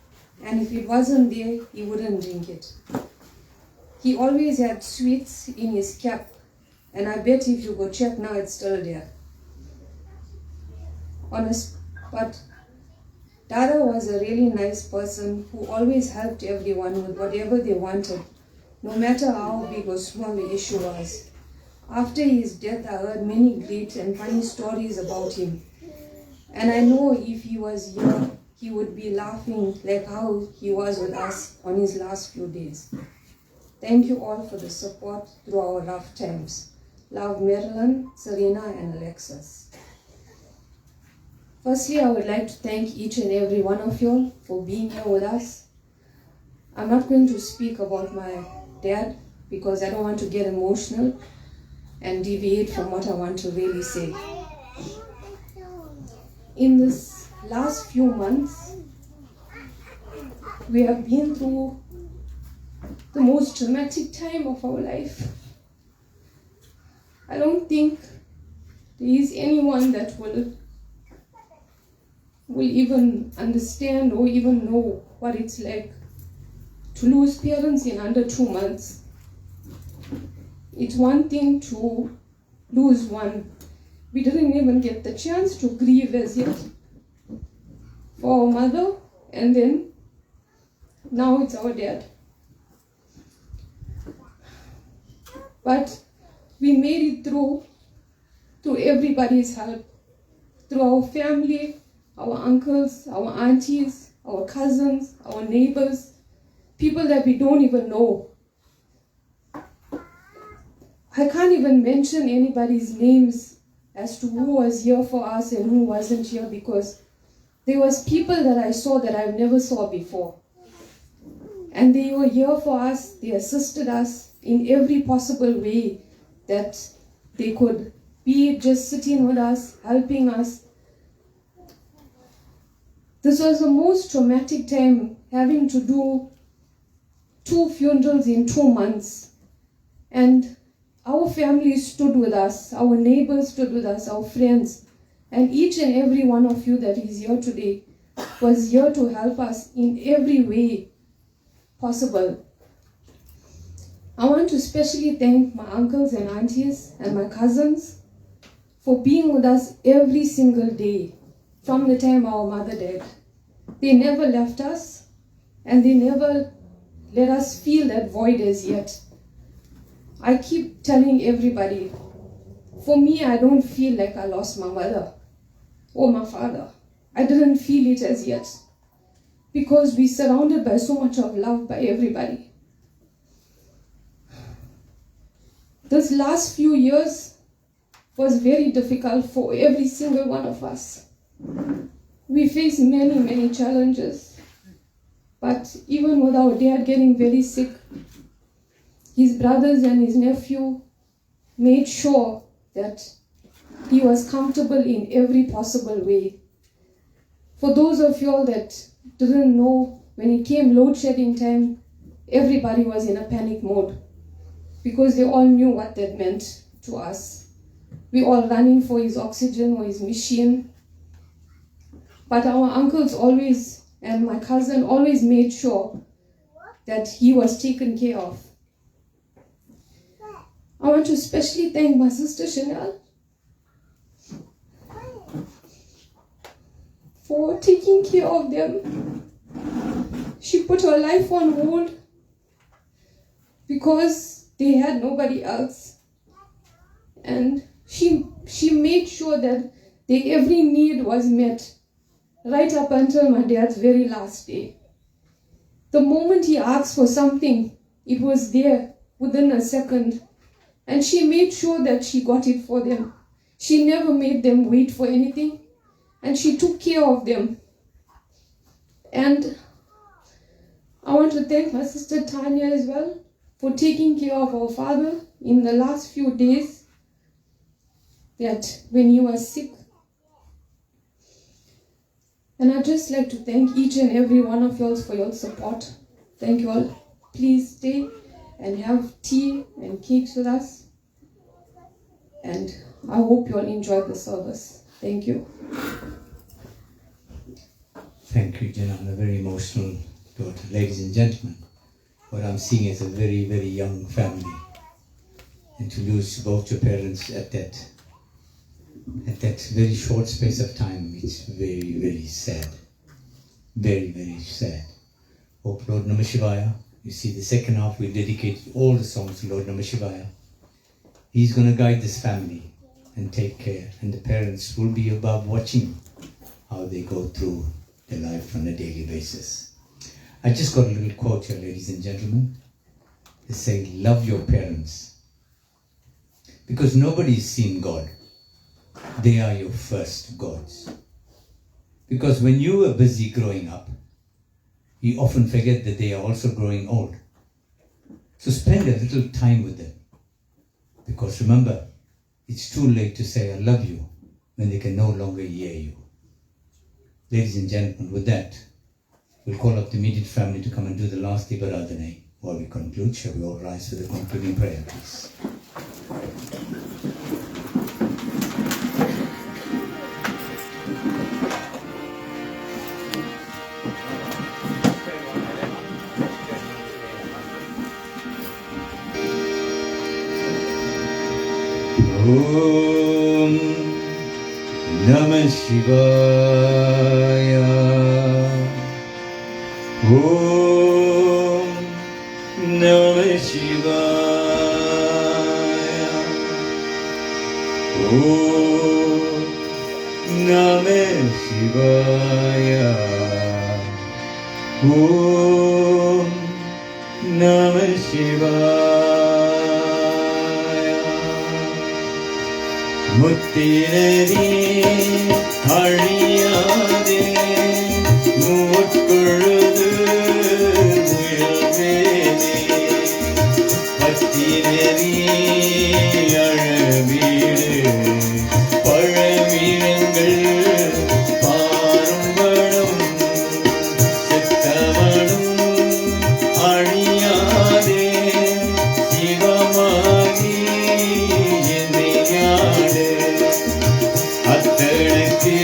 and if it wasn't there, he wouldn't drink it. He always had sweets in his cap, and I bet if you go check now, it's still there. But Dada was a really nice person who always helped everyone with whatever they wanted, no matter how big or small the issue was. After his death, I heard many great and funny stories about him. And I know if he was here, he would be laughing like how he was with us on his last few days. Thank you all for the support through our rough times. Love, Marilyn, Serena, and Alexis. Firstly, I would like to thank each and every one of you all for being here with us. I'm not going to speak about my dad because I don't want to get emotional and deviate from what I want to really say. In this last few months, we have been through the most traumatic time of our life. I don't think there is anyone that will even understand or even know what it's like to lose parents in under 2 months. It's one thing to lose one. We didn't even get the chance to grieve as yet for our mother, and then now it's our dad. But we made it through everybody's help, through our family, our uncles, our aunties, our cousins, our neighbors, people that we don't even know. I can't even mention anybody's names as to who was here for us and who wasn't here, because there was people that I saw that I've never saw before. And they were here for us, they assisted us in every possible way that they could, be it just sitting with us, helping us. This was the most traumatic time, having to do 2 funerals in 2 months. And our family stood with us, our neighbors stood with us, our friends. And each and every one of you that is here today was here to help us in every way possible. I want to especially thank my uncles and aunties and my cousins for being with us every single day from the time our mother died. They never left us, and they never let us feel that void as yet. I keep telling everybody, for me, I don't feel like I lost my mother or my father. I didn't feel it as yet, because we're surrounded by so much of love by everybody. This last few years was very difficult for every single one of us. We faced many, many challenges. But even with our dad getting very sick, his brothers and his nephew made sure that he was comfortable in every possible way. For those of you all that didn't know, when it came load shedding time, everybody was in a panic mode, because they all knew what that meant to us. We all running for his oxygen or his machine. But our uncles always, and my cousin always made sure that he was taken care of. I want to especially thank my sister Chanel for taking care of them. She put her life on hold because they had nobody else. And she made sure that their every need was met, right up until my dad's very last day. The moment he asked for something, it was there within a second. And she made sure that she got it for them. She never made them wait for anything. And she took care of them. And I want to thank my sister Tanya as well for taking care of our father in the last few days that when he was sick. And I'd just like to thank each and every one of y'all for your support. Thank you all. Please stay and have tea and cakes with us. And I hope you all enjoy the service. Thank you. Thank you, Jenna. A very emotional daughter. Ladies and gentlemen, what I'm seeing is a very, very young family. And to lose both your parents at that very short space of time, it's very, very sad. Very, very sad. Hope Lord Namah Shivaya. You see, the second half we dedicate all the songs to Lord Namah Shivaya. He's going to guide this family and take care. And the parents will be above watching how they go through their life on a daily basis. I just got a little quote here, ladies and gentlemen. They say, love your parents. Because nobody's seen God. They are your first gods. Because when you are busy growing up, you often forget that they are also growing old. So spend a little time with them. Because remember, it's too late to say I love you when they can no longer hear you. Ladies and gentlemen, with that, we'll call up the immediate family to come and do the last Ibaradhane. While we conclude, shall we all rise for the concluding prayer, please? Om Namah Shivaya. Om Namah Shivaya. Om Namah Shivaya. Om Namah Shivaya. முத்திரரே அழியாதே மூட்கொழுது முயல்வேனே பத்திரரே அழவீடு பழமினங்கள் பாரும்படும் சித்தமடும் அழியாதே சிவமாகி அத்தனுக்கே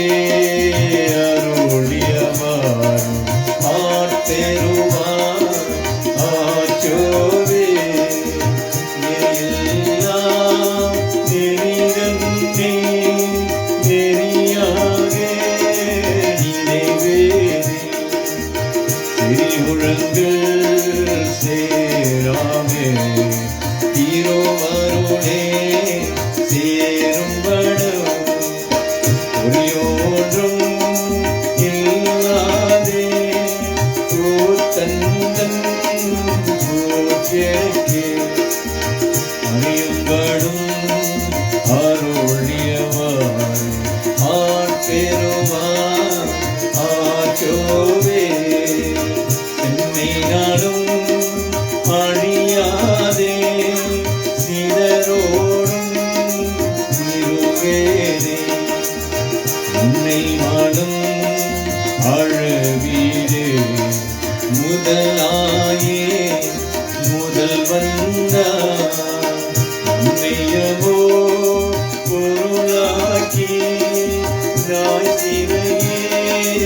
அருளியவார் ஆத்தெருவார் ஆச்சோவே எல்லாம் நெறிதன்னே நெறியாக நிறைவேறே திரிமுழங்கள் சேராமே திருமருளே சேரும்படும் ஒன்றும் இல்லாதே தந்தன் போக்கே அறியும்படும் அருளியவார் ஆட்பெருவார் ஆச்சோவே சென்னை நாடும் அழியாதே சிதரோடும் இருவேனே உன்னை மாடும் அழவீடு முதலாயே முதல் வந்தார் உன்னையவோ பொருளாக்கி நாய் சிறையே